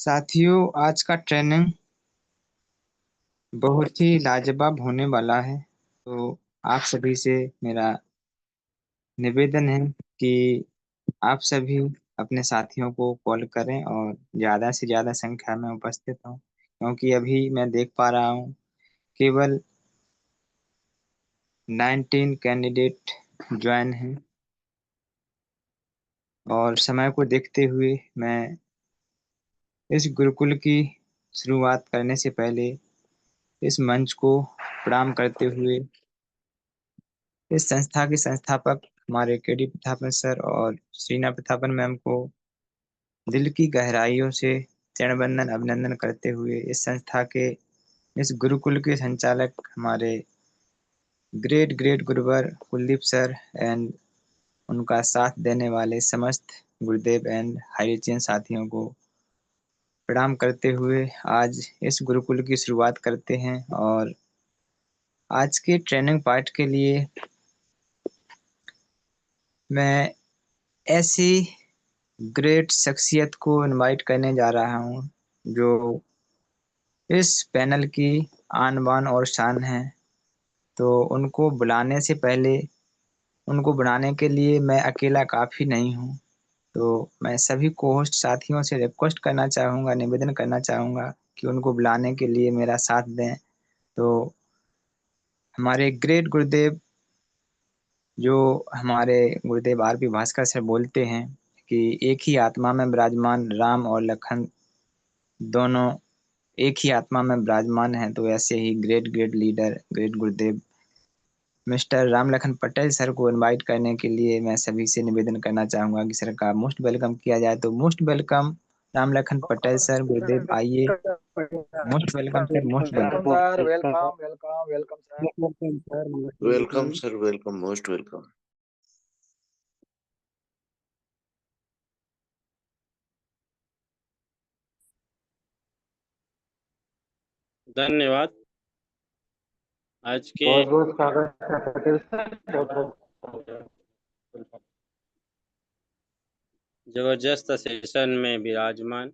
साथियों, आज का ट्रेनिंग बहुत ही लाजवाब होने वाला है। तो आप सभी से मेरा निवेदन है कि आप सभी अपने साथियों को कॉल करें और ज़्यादा से ज़्यादा संख्या में उपस्थित हों, क्योंकि अभी मैं देख पा रहा हूँ केवल 19 कैंडिडेट ज्वाइन हैं। और समय को देखते हुए मैं इस गुरुकुल की शुरुआत करने से पहले इस मंच को प्रणाम करते हुए इस संस्था के संस्थापक हमारे केडी प्रतापन सर और श्रीना प्रतापन मैम को दिल की गहराइयों से चरण वंदन अभिनंदन करते हुए इस संस्था के इस गुरुकुल के संचालक हमारे ग्रेट ग्रेट गुरुवर कुलदीप सर एंड उनका साथ देने वाले समस्त गुरुदेव एंड हाईरिचियन साथियों को प्रणाम करते हुए आज इस गुरुकुल की शुरुआत करते हैं। और आज के ट्रेनिंग पार्ट के लिए मैं ऐसी ग्रेट शख्सियत को इनवाइट करने जा रहा हूँ जो इस पैनल की आन बान और शान है। तो उनको बुलाने से पहले उनको बुलाने के लिए मैं अकेला काफ़ी नहीं हूँ। तो मैं सभी को होस्ट साथियों से रिक्वेस्ट करना चाहूँगा, निवेदन करना चाहूँगा कि उनको बुलाने के लिए मेरा साथ दें। तो हमारे ग्रेट गुरुदेव, जो हमारे गुरुदेव आर.पी. भास्कर सर बोलते हैं कि एक ही आत्मा में विराजमान राम और लखन दोनों एक ही आत्मा में विराजमान हैं। तो ऐसे ही ग्रेट ग्रेट लीडर ग्रेट गुरुदेव मिस्टर राम लखन पटेल सर को इनवाइट करने के लिए मैं सभी से निवेदन करना चाहूंगा कि सर का मोस्ट वेलकम किया जाए। तो most welcome Ram Lakhan Patel sir, गुरुदेव आइए। Most welcome sir, most welcome welcome. Sir, welcome welcome welcome sir. Welcome sir, welcome, most welcome. धन्यवाद। आज के बहुत बहुत स्वागत है पटेल सर, बहुत बहुत जबरदस्त सेशन में विराजमान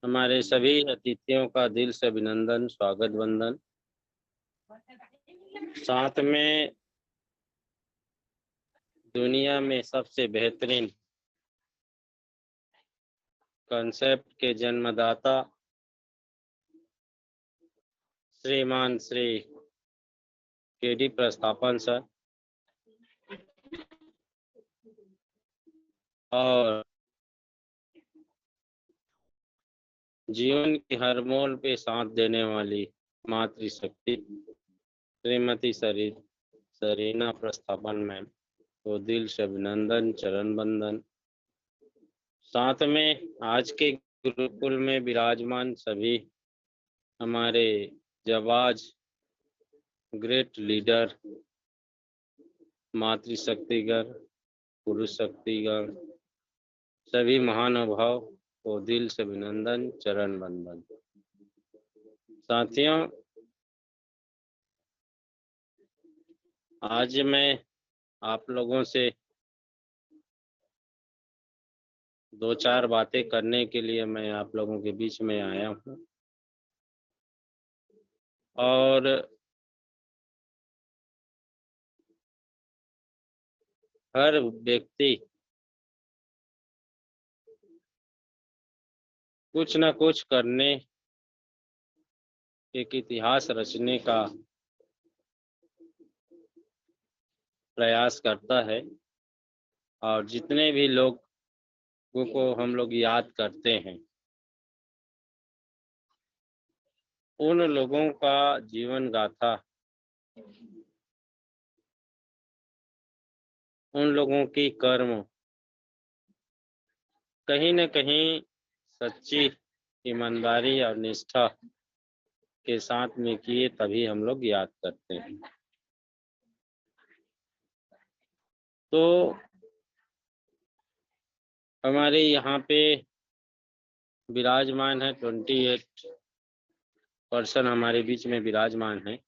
हमारे सभी अतिथियों का दिल से अभिनंदन, स्वागत, वंदन। साथ में दुनिया में सबसे बेहतरीन कंसेप्ट के जन्मदाता श्रीमान श्री केडी प्रतापन सर और जीवन की हर मोड़ पे साथ देने वाली मातृशक्ति श्रीमती सरीना प्रतापन मैम को दिल से अभिनंदन, चरण बंदन। साथ में आज के गुरुकुल में विराजमान सभी हमारे जाबाज ग्रेट लीडर, मातृशक्तिगण, पुरुष शक्तिगण, सभी महानुभाव को दिल से अभिनंदन, चरण बंदन। साथियों, आज मैं आप लोगों से दो चार बातें करने के लिए मैं आप लोगों के बीच में आया हूँ। और हर व्यक्ति कुछ न कुछ करने, एक इतिहास रचने का प्रयास करता है। और जितने भी लोगों को हम लोग याद करते हैं, उन लोगों का जीवन गाथा, उन लोगों की कर्म कहीं न कहीं सच्ची ईमानदारी और निष्ठा के साथ में किए, तभी हम लोग याद करते हैं। तो हमारे यहाँ पे विराजमान है 28 पर्सन हमारे बीच में विराजमान है।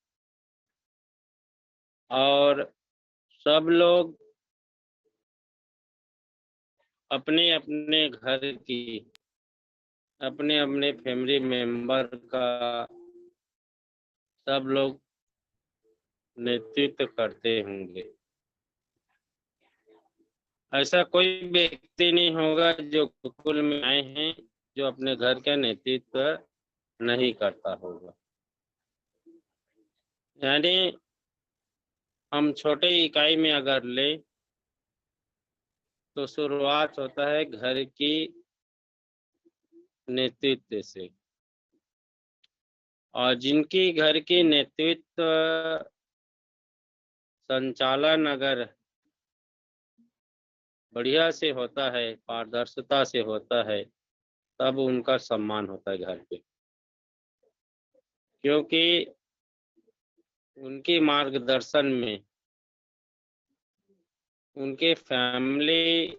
और सब लोग अपने अपने घर की अपने अपने फैमिली मेंबर का सब लोग नेतृत्व करते होंगे। ऐसा कोई व्यक्ति नहीं होगा जो गुरुकुल में आए हैं जो अपने घर का नेतृत्व नहीं करता होगा। यानी हम छोटे इकाई में अगर ले तो शुरुआत होता है घर की नेतृत्व से, और जिनकी घर की नेतृत्व संचालन अगर बढ़िया से होता है, पारदर्शिता से होता है, तब उनका सम्मान होता है घर पे, क्योंकि उनके मार्गदर्शन में उनके फैमिली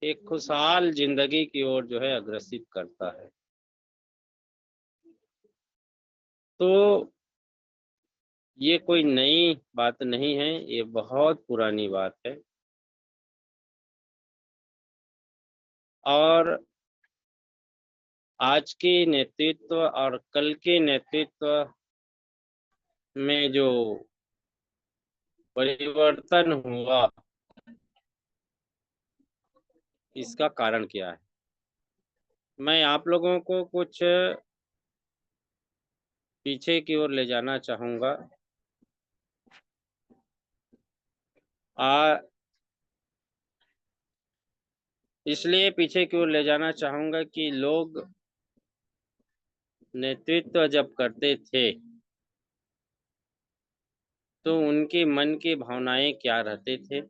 एक खुशहाल जिंदगी की ओर जो है अग्रसित करता है। तो ये कोई नई बात नहीं है, ये बहुत पुरानी बात है। और आज की नेतृत्व और कल के नेतृत्व में जो परिवर्तन हुआ, इसका कारण क्या है? मैं आप लोगों को कुछ पीछे की ओर ले जाना चाहूँगा। इसलिए पीछे की ओर ले जाना चाहूँगा कि लोग नेतृत्व जब करते थे तो उनके मन की भावनाएं क्या रहते थे,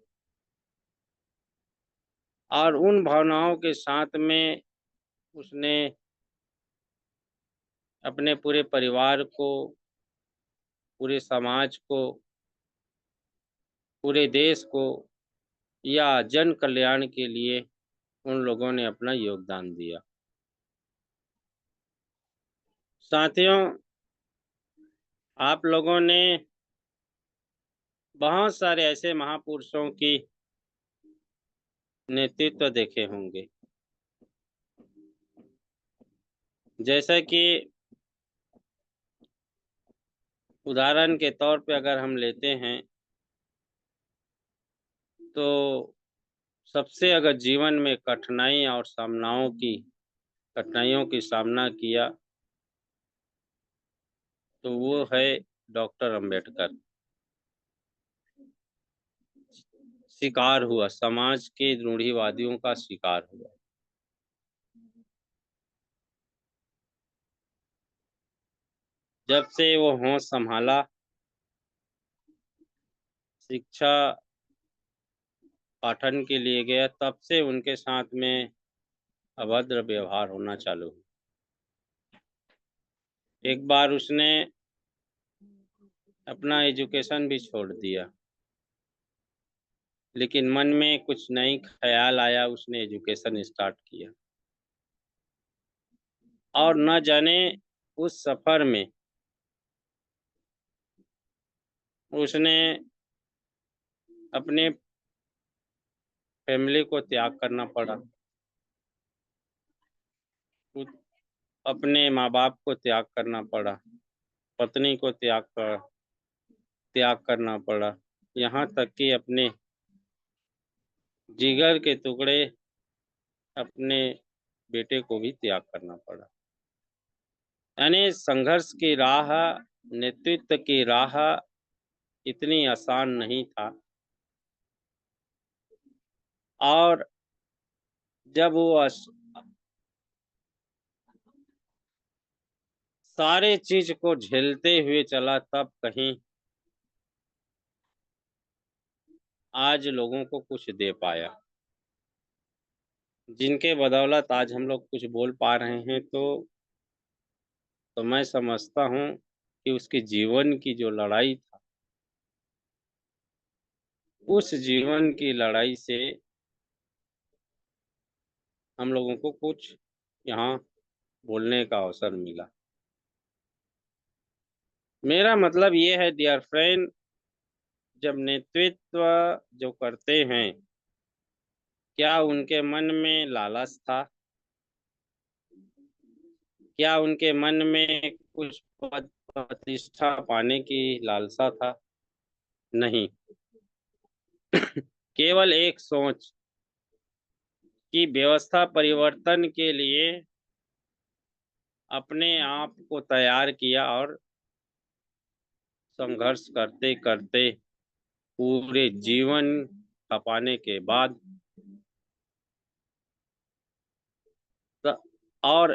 और उन भावनाओं के साथ में उसने अपने पूरे परिवार को, पूरे समाज को, पूरे देश को या जन कल्याण के लिए उन लोगों ने अपना योगदान दिया। साथियों, आप लोगों ने बहुत सारे ऐसे महापुरुषों की नेतृत्व देखे होंगे, जैसा कि उदाहरण के तौर पे अगर हम लेते हैं तो सबसे अगर जीवन में कठिनाई और कठिनाइयों की सामना किया तो वो है डॉक्टर अंबेडकर। शिकार हुआ, समाज के रूढ़िवादियों का शिकार हुआ। जब से वो होश संभाला, शिक्षा पाठन के लिए गया, तब से उनके साथ में अभद्र व्यवहार होना चालू हुआ। एक बार उसने अपना एजुकेशन भी छोड़ दिया, लेकिन मन में कुछ नई ख्याल आया, उसने एजुकेशन स्टार्ट किया। और न जाने उस सफर में उसने अपने फैमिली को त्याग करना पड़ा, अपने माँ बाप को त्याग करना पड़ा, पत्नी को त्याग करना पड़ा, यहाँ तक कि अपने जिगर के टुकड़े अपने बेटे को भी त्याग करना पड़ा। यानी संघर्ष की राह, नेतृत्व की राह इतनी आसान नहीं था। और जब वो सारे चीज को झेलते हुए चला, तब कहीं आज लोगों को कुछ दे पाया, जिनके बदौलत आज हम लोग कुछ बोल पा रहे हैं। तो मैं समझता हूँ कि उसके जीवन की जो लड़ाई था, उस जीवन की लड़ाई से हम लोगों को कुछ यहाँ बोलने का अवसर मिला। मेरा मतलब ये है डियर फ्रेंड, जब नेतृत्व जो करते हैं, क्या उनके मन में लालच था? क्या उनके मन में कुछ पद प्रतिष्ठा पाने की लालसा था? नहीं, केवल एक सोच कि व्यवस्था परिवर्तन के लिए अपने आप को तैयार किया और संघर्ष करते करते पूरे जीवन खपाने के बाद और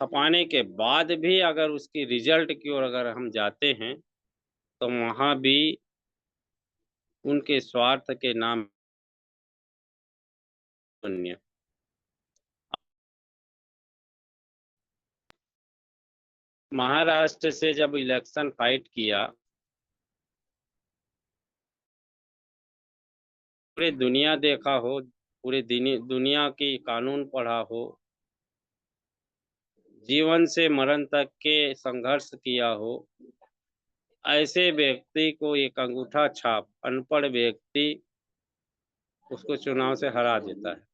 खपाने के बाद भी अगर उसकी रिजल्ट की ओर अगर हम जाते हैं तो वहां भी उनके स्वार्थ के नाम शून्य। महाराष्ट्र से जब इलेक्शन फाइट किया, पूरे दुनिया देखा हो, पूरे दुनिया की कानून पढ़ा हो, जीवन से मरण तक के संघर्ष किया हो, ऐसे व्यक्ति को एक अंगूठा छाप अनपढ़ व्यक्ति उसको चुनाव से हरा देता है।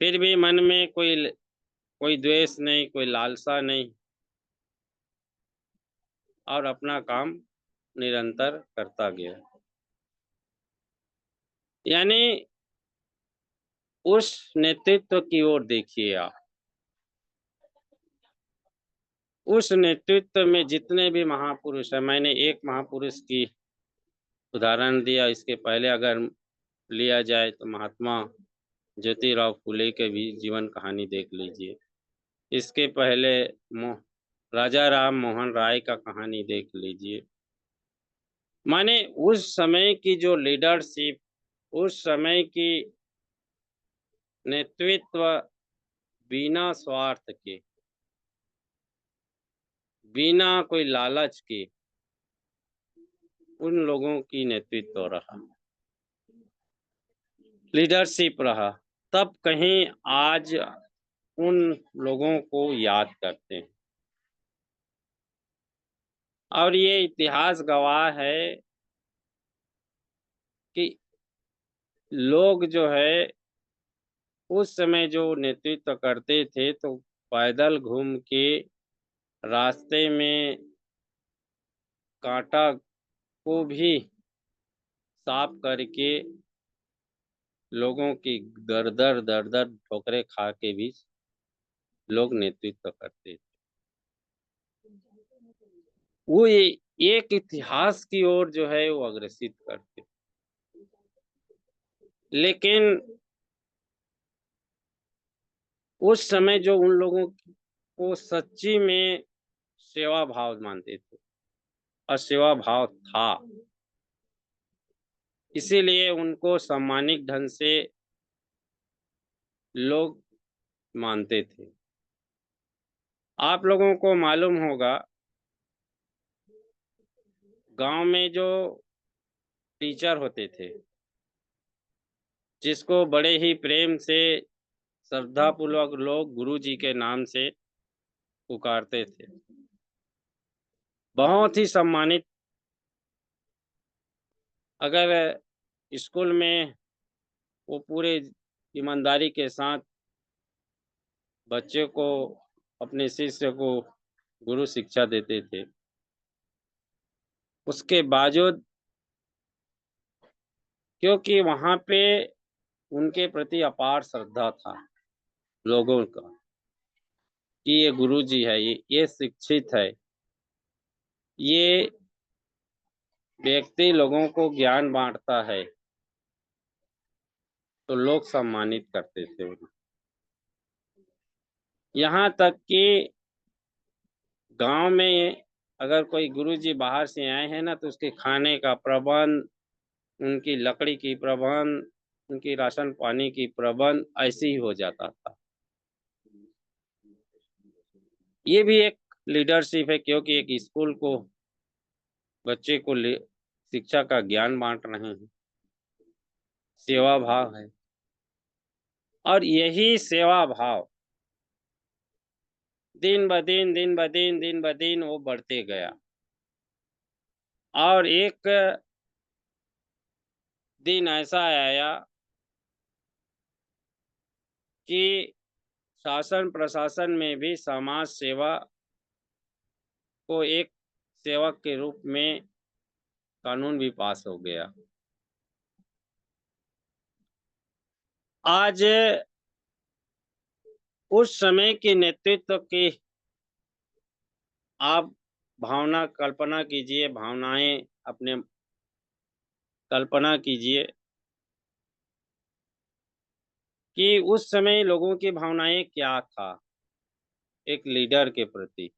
फिर भी मन में कोई द्वेष नहीं, कोई लालसा नहीं, और अपना काम निरंतर करता गया। यानी उस नेतृत्व की ओर देखिए आप, उस नेतृत्व में जितने भी महापुरुष हैं, मैंने एक महापुरुष की उदाहरण दिया, इसके पहले अगर लिया जाए तो महात्मा ज्योतिराव फुले के भी जीवन कहानी देख लीजिए। इसके पहले राजा राम मोहन राय का कहानी देख लीजिए। माने उस समय की जो लीडरशिप, उस समय की नेतृत्व बिना स्वार्थ के, बिना कोई लालच के उन लोगों की नेतृत्व रहा, लीडरशिप रहा, तब कहीं आज उन लोगों को याद करते हैं। और ये इतिहास गवाह है कि लोग जो है उस समय जो नेतृत्व करते थे तो पैदल घूम के रास्ते में कांटा को भी साफ करके लोगों की दर दर ठोकरें खा के भी लोग नेतृत्व करते थे। वो एक इतिहास की ओर जो है वो अग्रसित करते। लेकिन उस समय जो उन लोगों को सच्ची में सेवा भाव मानते थे और सेवा भाव था, इसीलिए उनको सम्मानित ढंग से लोग मानते थे। आप लोगों को मालूम होगा, गांव में जो टीचर होते थे जिसको बड़े ही प्रेम से श्रद्धापूर्वक लोग गुरु जी के नाम से पुकारते थे, बहुत ही सम्मानित। अगर स्कूल में वो पूरे ईमानदारी के साथ बच्चे को, अपने शिष्य को गुरु शिक्षा देते थे, उसके बावजूद क्योंकि वहाँ पे उनके प्रति अपार श्रद्धा था लोगों का कि ये गुरु जी है, ये शिक्षित है, ये व्यक्ति लोगों को ज्ञान बांटता है, तो लोग सम्मानित करते थे उन्हें। यहाँ तक कि गांव में अगर कोई गुरुजी बाहर से आए हैं ना, तो उसके खाने का प्रबंध, उनकी लकड़ी की प्रबंध, उनकी राशन पानी की प्रबंध ऐसे ही हो जाता था। ये भी एक लीडरशिप है, क्योंकि एक स्कूल को बच्चे को शिक्षा का ज्ञान बांट रहे हैं, सेवा भाव है। और यही सेवा भाव दिन ब दिन वो बढ़ते गया। और एक दिन ऐसा आया कि शासन प्रशासन में भी समाज सेवा को एक सेवक के रूप में कानून भी पास हो गया। आज उस समय के नेतृत्व की आप भावना कल्पना कीजिए, भावनाएं अपने कल्पना कीजिए कि उस समय लोगों की भावनाएं क्या था एक लीडर के प्रति।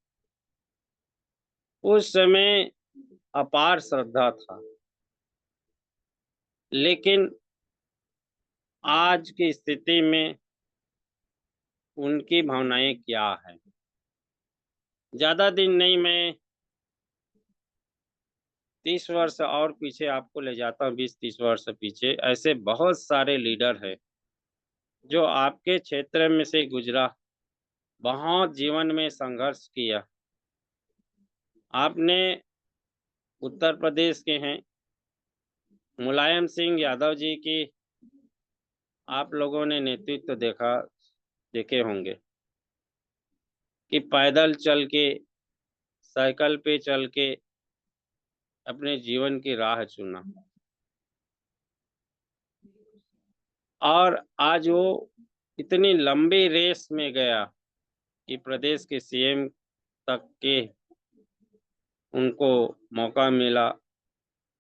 उस समय अपार श्रद्धा था, लेकिन आज की स्थिति में उनकी भावनाएं क्या है। ज्यादा दिन नहीं, मैं 30 वर्ष और पीछे आपको ले जाता हूँ, 20-30 वर्ष पीछे। ऐसे बहुत सारे लीडर हैं जो आपके क्षेत्र में से गुजरा, बहुत जीवन में संघर्ष किया। आपने उत्तर प्रदेश के हैं मुलायम सिंह यादव जी की आप लोगों ने नेतृत्व देखे होंगे कि पैदल चल के, साइकिल पे चल के अपने जीवन की राह चुना, और आज वो इतनी लंबी रेस में गया कि प्रदेश के सीएम तक के उनको मौका मिला।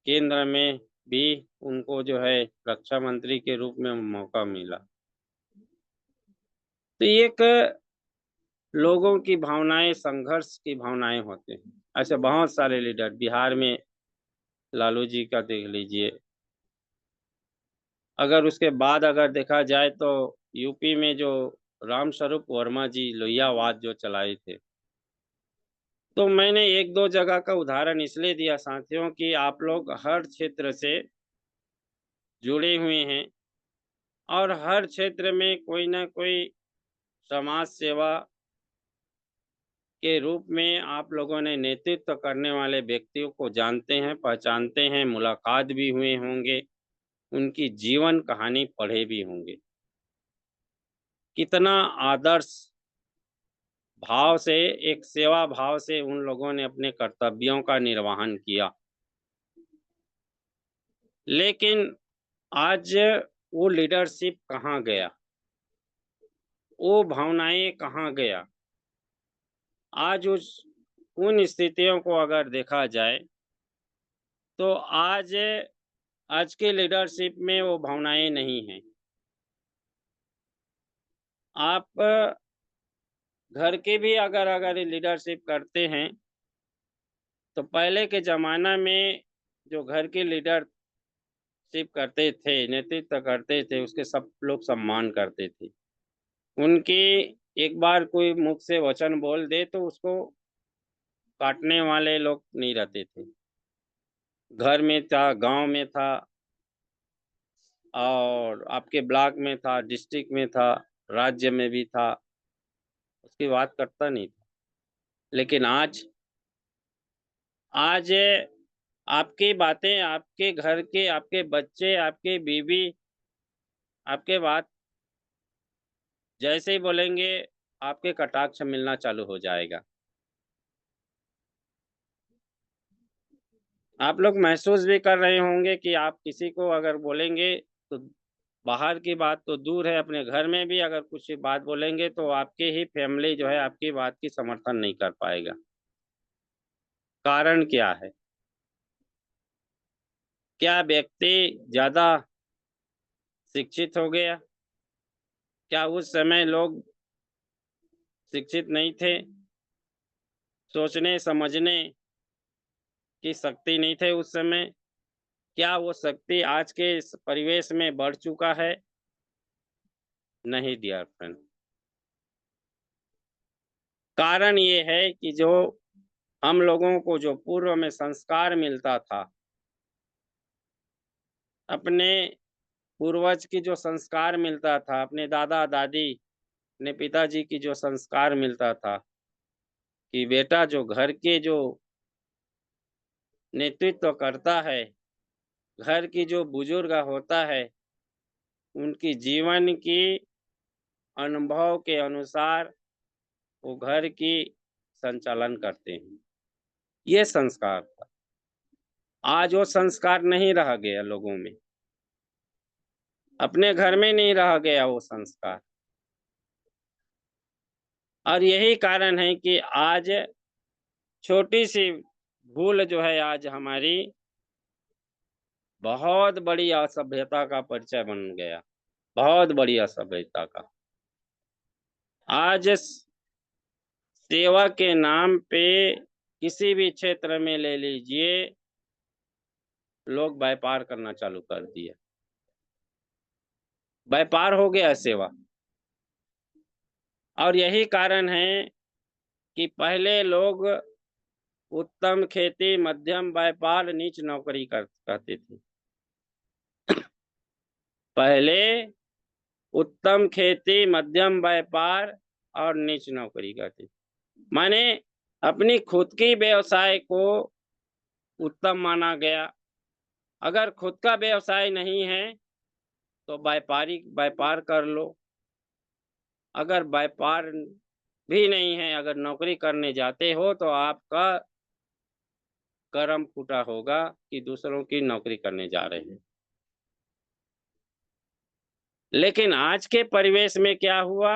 केंद्र में भी उनको जो है रक्षा मंत्री के रूप में मौका मिला। तो एक लोगों की भावनाएं, संघर्ष की भावनाएं होते हैं। ऐसे बहुत सारे लीडर, बिहार में लालू जी का देख लीजिए, अगर उसके बाद अगर देखा जाए तो यूपी में जो रामस्वरूप वर्मा जी लोहियावाद जो चलाए थे। तो मैंने एक दो जगह का उदाहरण इसलिए दिया साथियों कि आप लोग हर क्षेत्र से जुड़े हुए हैं और हर क्षेत्र में कोई ना कोई समाज सेवा के रूप में आप लोगों ने नेतृत्व करने वाले व्यक्तियों को जानते हैं, पहचानते हैं, मुलाकात भी हुए होंगे, उनकी जीवन कहानी पढ़े भी होंगे। कितना आदर्श भाव से, एक सेवा भाव से उन लोगों ने अपने कर्तव्यों का निर्वहन किया। लेकिन आज वो लीडरशिप कहाँ गया, वो भावनाएं कहाँ गया। आज उन स्थितियों को अगर देखा जाए तो आज के लीडरशिप में वो भावनाएं नहीं हैं। आप घर के भी अगर लीडरशिप करते हैं तो पहले के जमाना में जो घर के लीडरशिप करते थे, नेतृत्व करते थे, उसके सब लोग सम्मान करते थे। उनकी एक बार कोई मुख से वचन बोल दे तो उसको काटने वाले लोग नहीं रहते थे। घर में था, गांव में था, और आपके ब्लॉक में था, डिस्ट्रिक्ट में था, राज्य में भी था, उसकी बात करता नहीं था। लेकिन आज आपकी बातें, आपके घर के, आपके बच्चे, आपके बीवी आपके बात जैसे ही बोलेंगे आपके कटाक्ष मिलना चालू हो जाएगा। आप लोग महसूस भी कर रहे होंगे कि आप किसी को अगर बोलेंगे तो बाहर की बात तो दूर है, अपने घर में भी अगर कुछ बात बोलेंगे तो आपके ही फैमिली जो है आपकी बात की समर्थन नहीं कर पाएगा। कारण क्या है? क्या व्यक्ति ज्यादा शिक्षित हो गया? क्या उस समय लोग शिक्षित नहीं थे? सोचने समझने की शक्ति नहीं थे उस समय? क्या वो शक्ति आज के इस परिवेश में बढ़ चुका है? नहीं डियर फ्रेंड। कारण ये है कि जो हम लोगों को जो पूर्व में संस्कार मिलता था, अपने पूर्वज की जो संस्कार मिलता था, अपने दादा दादी, अपने पिताजी की जो संस्कार मिलता था कि बेटा जो घर के जो नेतृत्व करता है, घर की जो बुजुर्ग होता है, उनकी जीवन की अनुभव के अनुसार वो घर की संचालन करते हैं। ये संस्कार था। आज वो संस्कार नहीं रह गया लोगों में, अपने घर में नहीं रह गया वो संस्कार। और यही कारण है कि आज छोटी सी भूल जो है आज हमारी बहुत बड़ी असभ्यता का परिचय बन गया, बहुत बड़ी असभ्यता का। आज सेवा के नाम पे किसी भी क्षेत्र में ले लीजिए, लोग व्यापार करना चालू कर दिया। व्यापार हो गया सेवा। और यही कारण है कि पहले लोग उत्तम खेती, मध्यम व्यापार, नीच नौकरी कहते थे। पहले उत्तम खेती, मध्यम व्यापार और नीच नौकरी कहते थे। माने अपनी खुद की व्यवसाय को उत्तम माना गया। अगर खुद का व्यवसाय नहीं है तो व्यापार कर लो। अगर व्यापार भी नहीं है, अगर नौकरी करने जाते हो तो आपका कर्म फूटा होगा कि दूसरों की नौकरी करने जा रहे हैं। लेकिन आज के परिवेश में क्या हुआ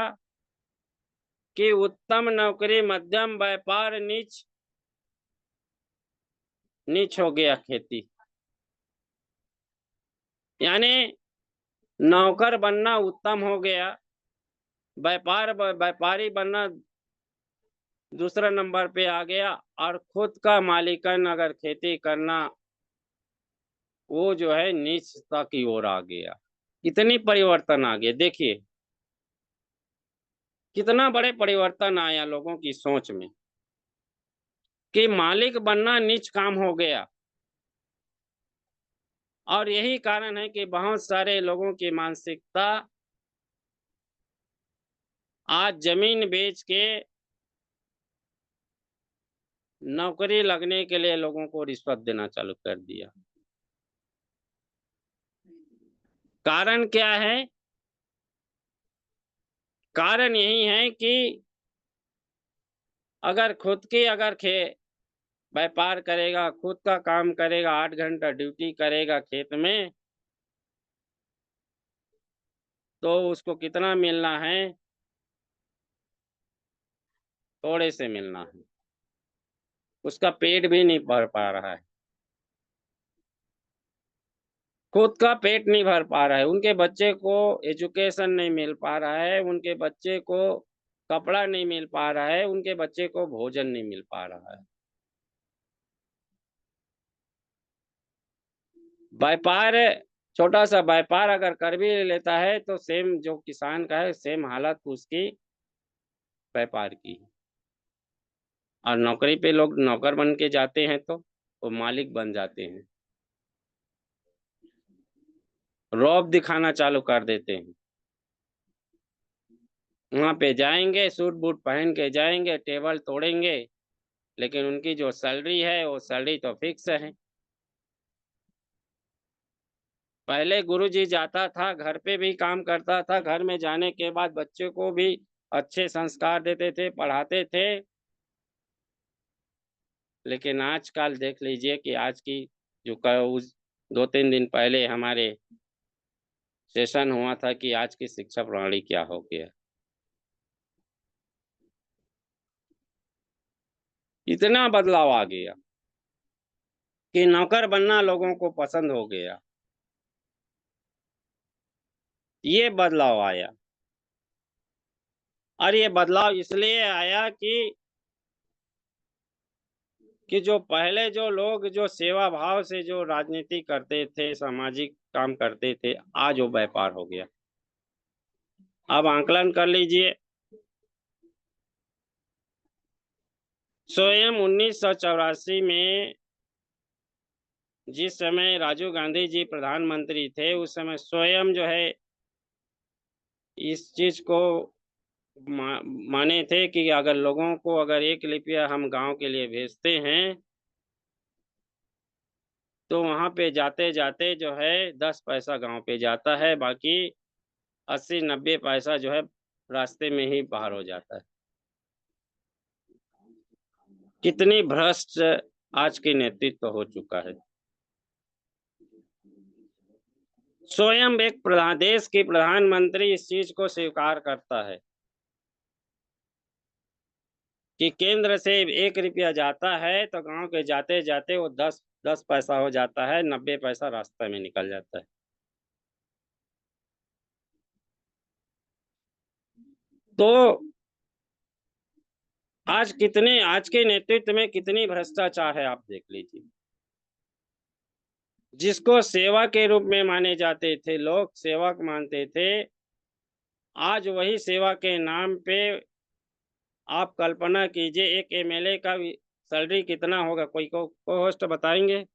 कि उत्तम नौकरी, मध्यम व्यापार, नीच हो गया खेती। यानी नौकर बनना उत्तम हो गया, व्यापारी बनना दूसरा नंबर पे आ गया, और खुद का मालिकन अगर खेती करना वो जो है नीचता की ओर आ गया। कितनी परिवर्तन आ गए, देखिए कितना बड़े परिवर्तन आया लोगों की सोच में कि मालिक बनना नीच काम हो गया। और यही कारण है कि बहुत सारे लोगों की मानसिकता आज जमीन बेच के नौकरी लगने के लिए लोगों को रिश्वत देना चालू कर दिया। कारण क्या है? कारण यही है कि अगर खुद की व्यापार करेगा, खुद का काम करेगा, 8 घंटा ड्यूटी करेगा खेत में, तो उसको कितना मिलना है? थोड़े से मिलना है। उसका पेट भी नहीं भर पा रहा है, खुद का पेट नहीं भर पा रहा है, उनके बच्चे को एजुकेशन नहीं मिल पा रहा है, उनके बच्चे को कपड़ा नहीं मिल पा रहा है, उनके बच्चे को भोजन नहीं मिल पा रहा है। व्यापार, छोटा सा व्यापार अगर कर भी लेता है तो सेम जो किसान का है सेम हालत उसकी व्यापार की है। और नौकरी पे लोग नौकर बन के जाते हैं तो वो मालिक बन जाते हैं, रौब दिखाना चालू कर देते हैं। वहां पे जाएंगे, सूट बूट पहन के जाएंगे, टेबल तोड़ेंगे, लेकिन उनकी जो सैलरी है वो सैलरी तो फिक्स है। पहले गुरुजी जाता था, घर पे भी काम करता था, घर में जाने के बाद बच्चे को भी अच्छे संस्कार देते थे, पढ़ाते थे। लेकिन आजकल देख लीजिए कि आज की जो उस 2-3 दिन पहले हमारे सेशन हुआ था कि आज की शिक्षा प्रणाली क्या हो गया। इतना बदलाव आ गया कि नौकर बनना लोगों को पसंद हो गया। ये बदलाव आया, और ये बदलाव इसलिए आया कि जो पहले जो लोग जो सेवा भाव से जो राजनीति करते थे, सामाजिक काम करते थे, आज वो व्यापार हो गया। अब आंकलन कर लीजिए, स्वयं 1984 में जिस समय राजीव गांधी जी प्रधानमंत्री थे, उस समय स्वयं जो है इस चीज को माने थे कि अगर लोगों को अगर 1 रुपया हम गांव के लिए भेजते हैं तो वहां पे जाते जाते जो है 10 पैसा गांव पे जाता है, बाकी 80-90 पैसा जो है रास्ते में ही बाहर हो जाता है। कितनी भ्रष्ट आज की नेतृत्व हो चुका है। स्वयं एक देश के प्रधानमंत्री इस चीज को स्वीकार करता है कि केंद्र से 1 रुपया जाता है तो गांव के जाते जाते वो 10 पैसा हो जाता है, 90 पैसा रास्ते में निकल जाता है। तो आज के नेतृत्व में कितनी भ्रष्टाचार है आप देख लीजिए। जिसको सेवा के रूप में माने जाते थे, लोग सेवक मानते थे, आज वही सेवा के नाम पे आप कल्पना कीजिए एक एमएलए का सैलरी कितना होगा, कोई को होस्ट बताएंगे?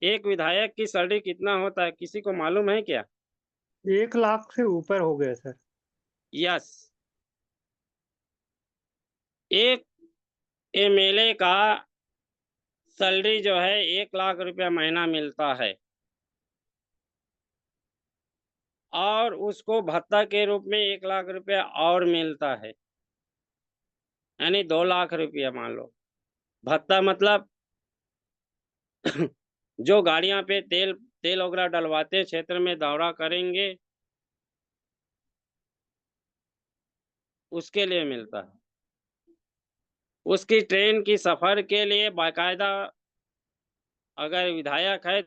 एक विधायक की सैलरी कितना होता है, किसी को मालूम है क्या? 1 लाख से ऊपर हो गया सर। यस, एक एमएलए का सैलरी जो है 1 लाख रुपया महीना मिलता है और उसको भत्ता के रूप में 1 लाख रुपया और मिलता है, यानी 2 लाख रुपया मान लो। भत्ता मतलब जो गाड़ियां पे तेल वगैरह डलवाते क्षेत्र में दौरा करेंगे उसके लिए मिलता है। उसकी ट्रेन की सफर के लिए बाकायदा अगर विधायक है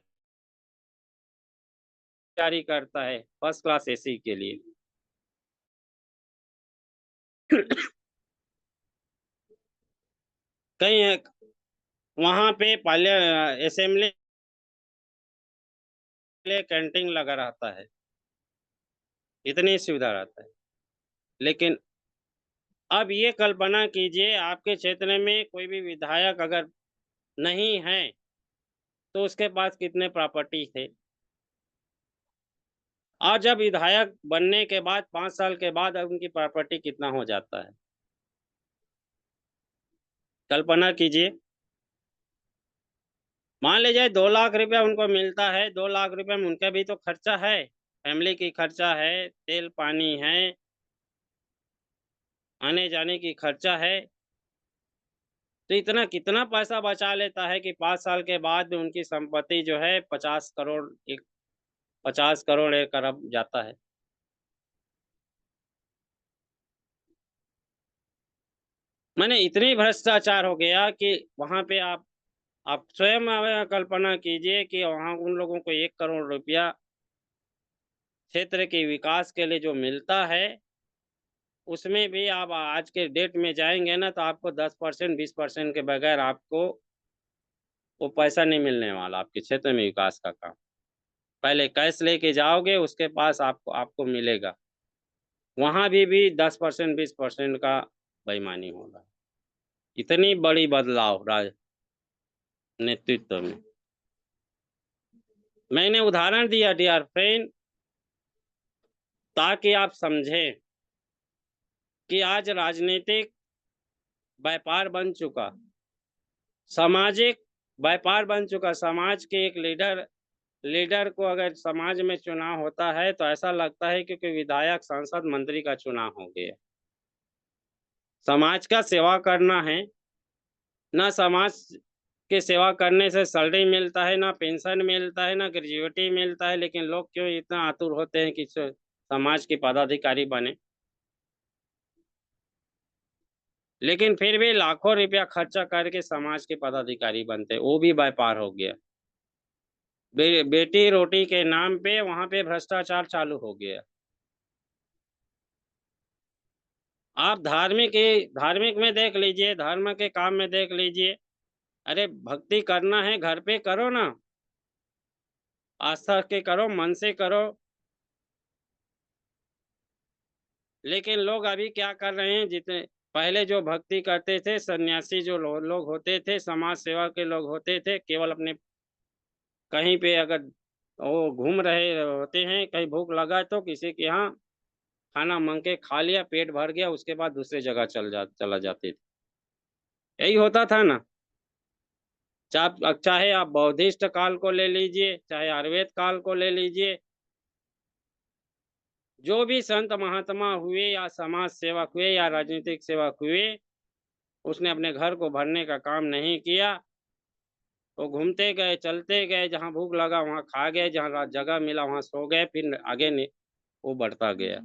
जारी करता है फर्स्ट क्लास एसी के लिए। कहीं वहां पे पहले असेंबली कैंटीन लगा रहता है, इतनी सुविधा रहता है। लेकिन अब ये कल्पना कीजिए आपके क्षेत्र में कोई भी विधायक अगर नहीं है तो उसके पास कितने प्रॉपर्टी थे, और जब विधायक बनने के बाद 5 साल के बाद अब उनकी प्रॉपर्टी कितना हो जाता है, कल्पना कीजिए। मान लीजिए 2 लाख रुपया उनको मिलता है, 2 लाख रुपये में उनका भी तो खर्चा है, फैमिली की खर्चा है, तेल पानी है, आने जाने की खर्चा है। तो इतना कितना पैसा बचा लेता है कि 5 साल के बाद उनकी संपत्ति जो है 50 करोड़ 1 अरब जाता है। मैंने इतनी भ्रष्टाचार हो गया कि वहां पे आप स्वयं कल्पना कीजिए कि वहां उन लोगों को 1 करोड़ रुपया क्षेत्र के विकास के लिए जो मिलता है, उसमें भी आप आज के डेट में जाएंगे ना तो आपको 10% 20% के बगैर आपको वो पैसा नहीं मिलने वाला आपके क्षेत्र में विकास का काम। पहले कैश लेके जाओगे उसके पास आपको मिलेगा, वहां भी 10% 20% का बेईमानी होगा। इतनी बड़ी बदलाव नेतृत्व में। मैंने उदाहरण दिया डियर फ्रेंड ताकि आप समझें कि आज राजनीतिक व्यापार बन चुका, सामाजिक व्यापार बन चुका। समाज के एक लीडर को अगर समाज में चुनाव होता है तो ऐसा लगता है कि विधायक सांसद मंत्री का चुनाव हो गया। समाज का सेवा करना है, ना समाज के सेवा करने से सैलरी मिलता है, ना पेंशन मिलता है, ना ग्रेजुएटी मिलता है, लेकिन लोग क्यों इतना आतुर होते हैं कि समाज के पदाधिकारी बने। लेकिन फिर भी लाखों रुपया खर्चा करके समाज के पदाधिकारी बनते, वो भी व्यापार हो गया। बेटी रोटी के नाम पे वहां पे भ्रष्टाचार चालू हो गया। आप धार्मिक में देख लीजिए, धर्म के काम में देख लीजिए। अरे भक्ति करना है घर पे करो ना, आस्था के करो, मन से करो। लेकिन लोग अभी क्या कर रहे हैं, जितने पहले जो भक्ति करते थे, सन्यासी जो लोग होते थे, समाज सेवा के लोग होते थे, केवल अपने कहीं पे अगर वो घूम रहे होते हैं, कहीं भूख लगा तो किसी के यहाँ खाना मांग के खा लिया, पेट भर गया, उसके बाद दूसरी जगह चला जाते थे। यही होता था ना। चाहे आप बौद्धिस्ट काल को ले लीजिए, चाहे आयुर्वेद काल को ले लीजिए, जो भी संत महात्मा हुए या समाज सेवक हुए या राजनीतिक सेवक हुए, उसने अपने घर को भरने का काम नहीं किया। वो घूमते गए, चलते गए, जहाँ भूख लगा वहाँ खा गए, जहाँ जगह मिला वहाँ सो गए, फिर आगे नहीं वो बढ़ता गया।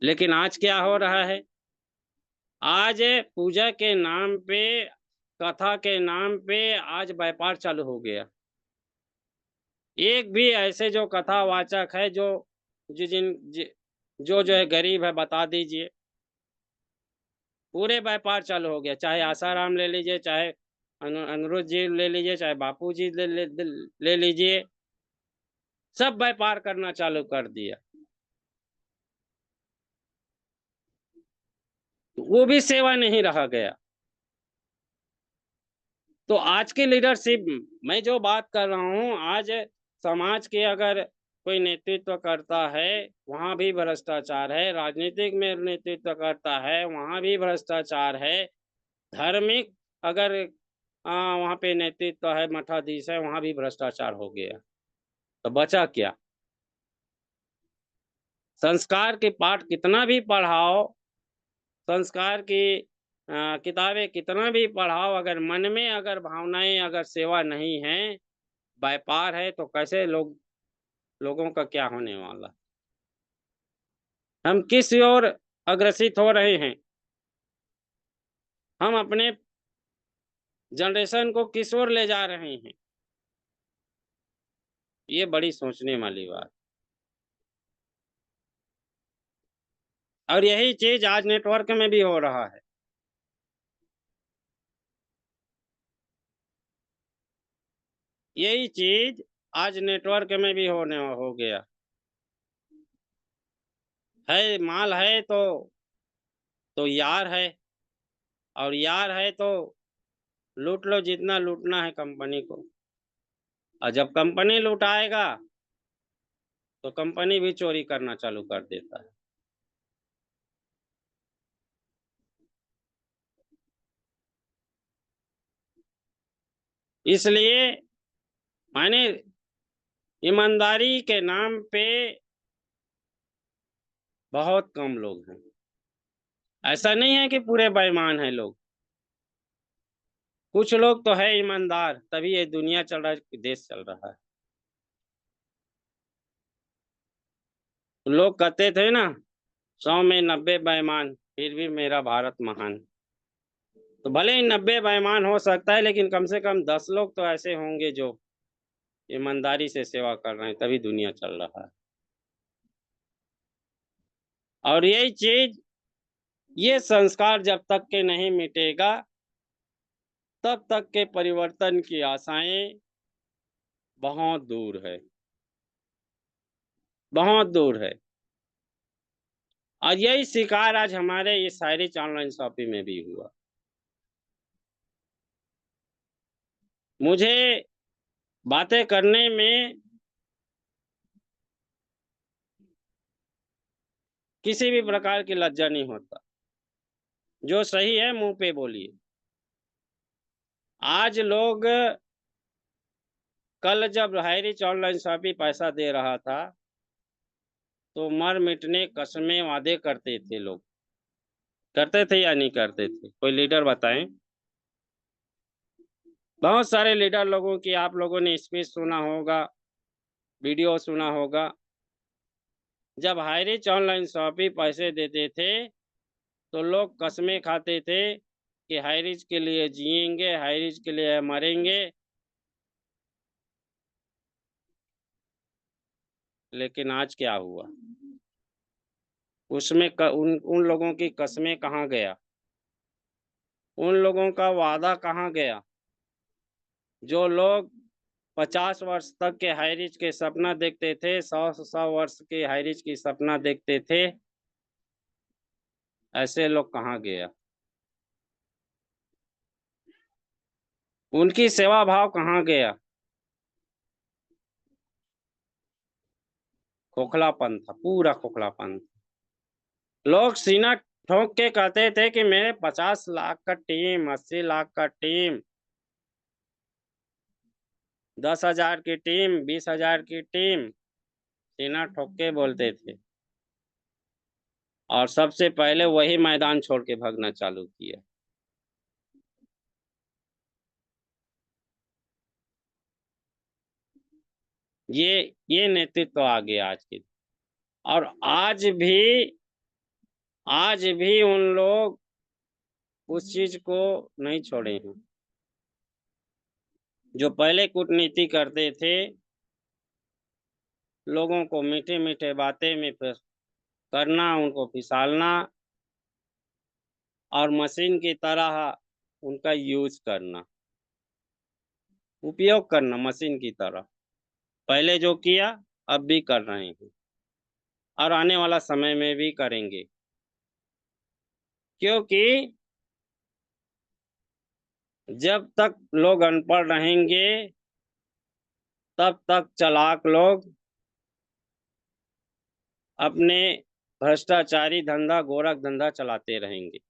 लेकिन आज क्या हो रहा है? आज पूजा के नाम पे, कथा के नाम पे आज व्यापार चालू हो गया। एक भी ऐसे जो कथावाचक है जो जो है गरीब है, बता दीजिए। पूरे व्यापार चालू हो गया, चाहे आसाराम ले लीजिए, चाहे अनिरुद्ध जी ले लीजिए, चाहे बापू जी ले लीजिए, सब व्यापार करना चालू कर दिया। वो भी सेवा नहीं रहा गया। तो आज की लीडरशिप, मैं जो बात कर रहा हूँ, आज समाज के अगर कोई नेतृत्व करता है वहां भी भ्रष्टाचार है, राजनीतिक में नेतृत्व करता है वहां भी भ्रष्टाचार है, धार्मिक अगर वहां पे नेतृत्व है, मठाधीश है, वहां भी भ्रष्टाचार हो गया। तो बचा क्या? संस्कार के पाठ कितना भी पढ़ाओ, संस्कार की किताबें कितना भी पढ़ाओ, अगर मन में अगर भावनाएं अगर सेवा नहीं है, व्यापार है, तो कैसे लोगों का क्या होने वाला? हम किस ओर अग्रसित हो रहे हैं? हम अपने जनरेशन को किस ओर ले जा रहे हैं? ये बड़ी सोचने वाली बात। और यही चीज आज नेटवर्क में भी हो रहा है। यही चीज आज नेटवर्क में भी हो गया है। माल है तो यार है, और यार है तो लूट लो जितना लूटना है कंपनी को। और जब कंपनी लुटाएगा तो कंपनी भी चोरी करना चालू कर देता है। इसलिए माने ईमानदारी के नाम पे बहुत कम लोग हैं। ऐसा नहीं है कि पूरे बेईमान हैं लोग, कुछ लोग तो है ईमानदार, तभी ये दुनिया चल रहा है, देश चल रहा है। तो लोग कहते थे ना, 100 में 90 बेईमान, फिर भी मेरा भारत महान। तो भले ही 90 बेईमान हो सकता है, लेकिन कम से कम 10 लोग तो ऐसे होंगे जो ईमानदारी से सेवा कर रहे हैं, तभी दुनिया चल रहा है। और यही चीज, ये संस्कार जब तक के नहीं मिटेगा, तब तक के परिवर्तन की आशाएं बहुत दूर है, बहुत दूर है। और यही शिकार आज हमारे ये शायरी ऑनलाइन शॉपिंग में भी हुआ। मुझे बातें करने में किसी भी प्रकार की लज्जा नहीं होता। जो सही है मुंह पे बोलिए। आज लोग, कल जब हाईरिच ऑनलाइन शॉपिंग पैसा दे रहा था तो मर मिटने कसमें वादे करते थे लोग। करते थे या नहीं करते थे? कोई लीडर बताएं। बहुत सारे लीडर लोगों की आप लोगों ने स्पीच सुना होगा, वीडियो सुना होगा। जब हाईरिच ऑनलाइन शॉपिंग पैसे देते थे तो लोग कसमें खाते थे कि हाईरिच के लिए जिएंगे, हाईरिच के लिए मरेंगे। लेकिन आज क्या हुआ? उसमें उन लोगों की कसमें कहाँ गया? उन लोगों का वादा कहाँ गया? जो लोग 50 वर्ष तक के हाईरिच के सपना देखते थे, 100 वर्ष के हाईरिच की सपना देखते थे, ऐसे लोग कहाँ गया? उनकी सेवा भाव कहाँ गया? खोखलापन था, पूरा खोखलापन था। लोग सीना ठोक के कहते थे कि मेरे 50 लाख का टीम, 80 लाख का टीम, 10,000 की टीम, 20,000 की टीम, सीना ठोक के बोलते थे और सबसे पहले वही मैदान छोड़ के भागना चालू किया। ये नेतृत्व आ गया आज के। और आज भी उन लोग उस चीज को नहीं छोड़े हैं। जो पहले कूटनीति करते थे, लोगों को मीठे मीठे बातें में करना, उनको फिसालना और मशीन की तरह उनका यूज करना, उपयोग करना मशीन की तरह। पहले जो किया अब भी कर रहे हैं और आने वाला समय में भी करेंगे, क्योंकि जब तक लोग अनपढ़ रहेंगे तब तक चालाक लोग अपने भ्रष्टाचारी धंधा, गोरख धंधा चलाते रहेंगे।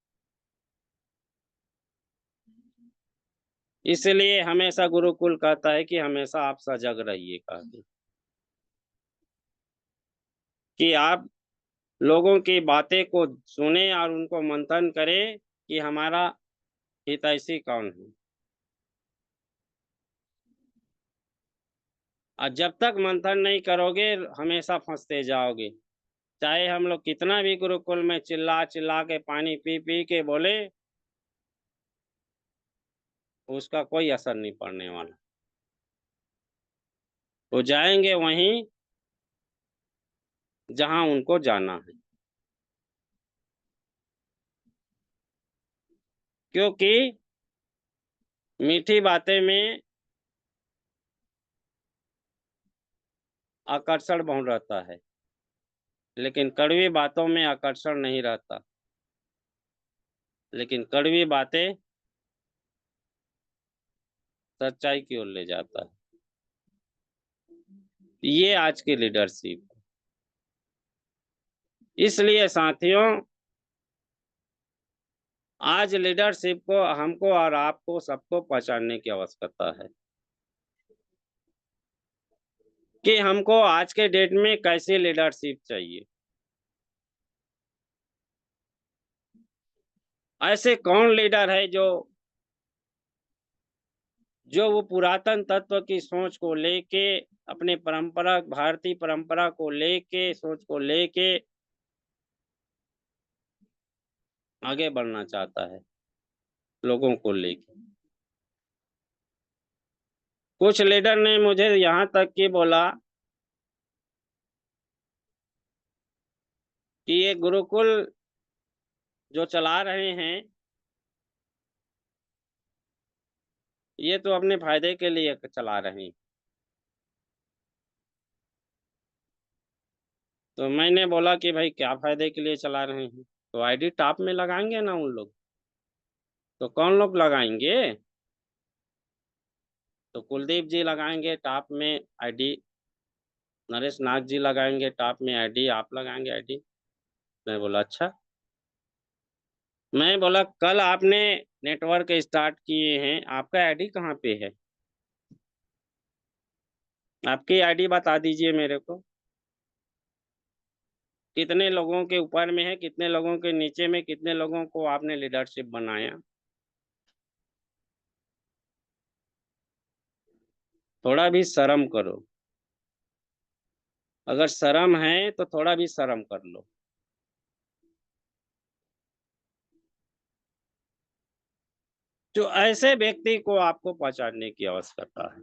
इसलिए हमेशा गुरुकुल कहता है कि हमेशा आप सजग रहिए, कहते कि आप लोगों की बातें को सुने और उनको मंथन करें कि हमारा हितैषी कौन है। और जब तक मंथन नहीं करोगे हमेशा फंसते जाओगे। चाहे हम लोग कितना भी गुरुकुल में चिल्ला चिल्ला के पानी पी पी के बोले, उसका कोई असर नहीं पड़ने वाला। वो जाएंगे वहीं जहां उनको जाना है, क्योंकि मीठी बातें में आकर्षण बहुत रहता है, लेकिन कड़वी बातों में आकर्षण नहीं रहता। लेकिन कड़वी बातें सच्चाई की ओर ले जाता है। ये आज की लीडरशिप। इसलिए साथियों, आज लीडरशिप को हमको और आपको सबको पहचानने की आवश्यकता है कि हमको आज के डेट में कैसी लीडरशिप चाहिए। ऐसे कौन लीडर है जो वो पुरातन तत्व की सोच को लेके, अपने परंपरा, भारतीय परंपरा को लेके, सोच को लेके आगे बढ़ना चाहता है, लोगों को लेके। कुछ लीडर ने मुझे यहाँ तक कि बोला कि ये गुरुकुल जो चला रहे हैं ये तो अपने फायदे के लिए चला रहे हैं। तो मैंने बोला कि भाई क्या फायदे के लिए चला रहे हैं? तो आईडी टॉप में लगाएंगे ना उन लोग, तो कौन लोग लगाएंगे? तो कुलदीप जी लगाएंगे टॉप में आईडी, नरेश नाग जी लगाएंगे टॉप में आईडी, आप लगाएंगे आईडी। मैं बोला अच्छा। मैं बोला कल आपने नेटवर्क स्टार्ट किए हैं, आपका आईडी कहाँ पे है? आपकी आईडी बता दीजिए मेरे को। कितने लोगों के ऊपर में है, कितने लोगों के नीचे में, कितने लोगों को आपने लीडरशिप बनाया? थोड़ा भी शर्म करो। अगर शर्म है तो थोड़ा भी शर्म कर लो। जो ऐसे व्यक्ति को आपको पहचानने की आवश्यकता है।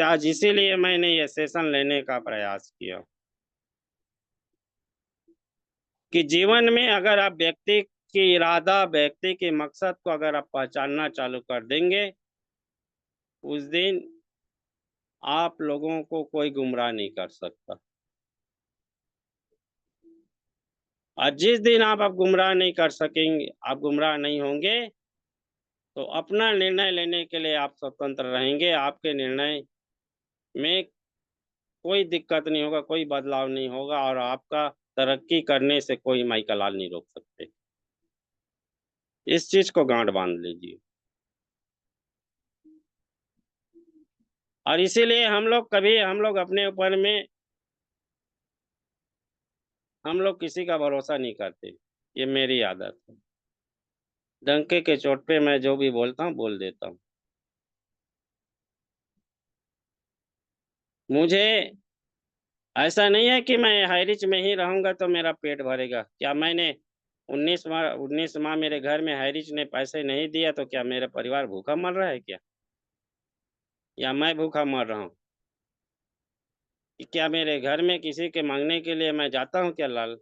आज इसीलिए मैंने ये सेशन लेने का प्रयास किया कि जीवन में अगर आप व्यक्ति की इरादा, व्यक्ति के मकसद को अगर आप पहचानना चालू कर देंगे, उस दिन आप लोगों को कोई गुमराह नहीं कर सकता। और जिस दिन आप गुमराह नहीं कर सकेंगे, आप गुमराह नहीं होंगे, तो अपना निर्णय लेने के लिए आप स्वतंत्र रहेंगे। आपके निर्णय में कोई दिक्कत नहीं होगा, कोई बदलाव नहीं होगा और आपका तरक्की करने से कोई माइकल लाल नहीं रोक सकते। इस चीज को गांठ बांध लीजिए। और इसीलिए हम लोग अपने ऊपर में हम लोग किसी का भरोसा नहीं करते। ये मेरी आदत है। डंके के चोट पे मैं जो भी बोलता हूँ बोल देता हूँ। मुझे ऐसा नहीं है कि मैं हाई रिच में ही रहूंगा तो मेरा पेट भरेगा। क्या मैंने 19 माह मेरे घर में हाई रिच ने पैसे नहीं दिया तो क्या मेरा परिवार भूखा मर रहा है क्या, या मैं भूखा मर रहा हूँ? कि क्या मेरे घर में किसी के मांगने के लिए मैं जाता हूँ क्या लाल?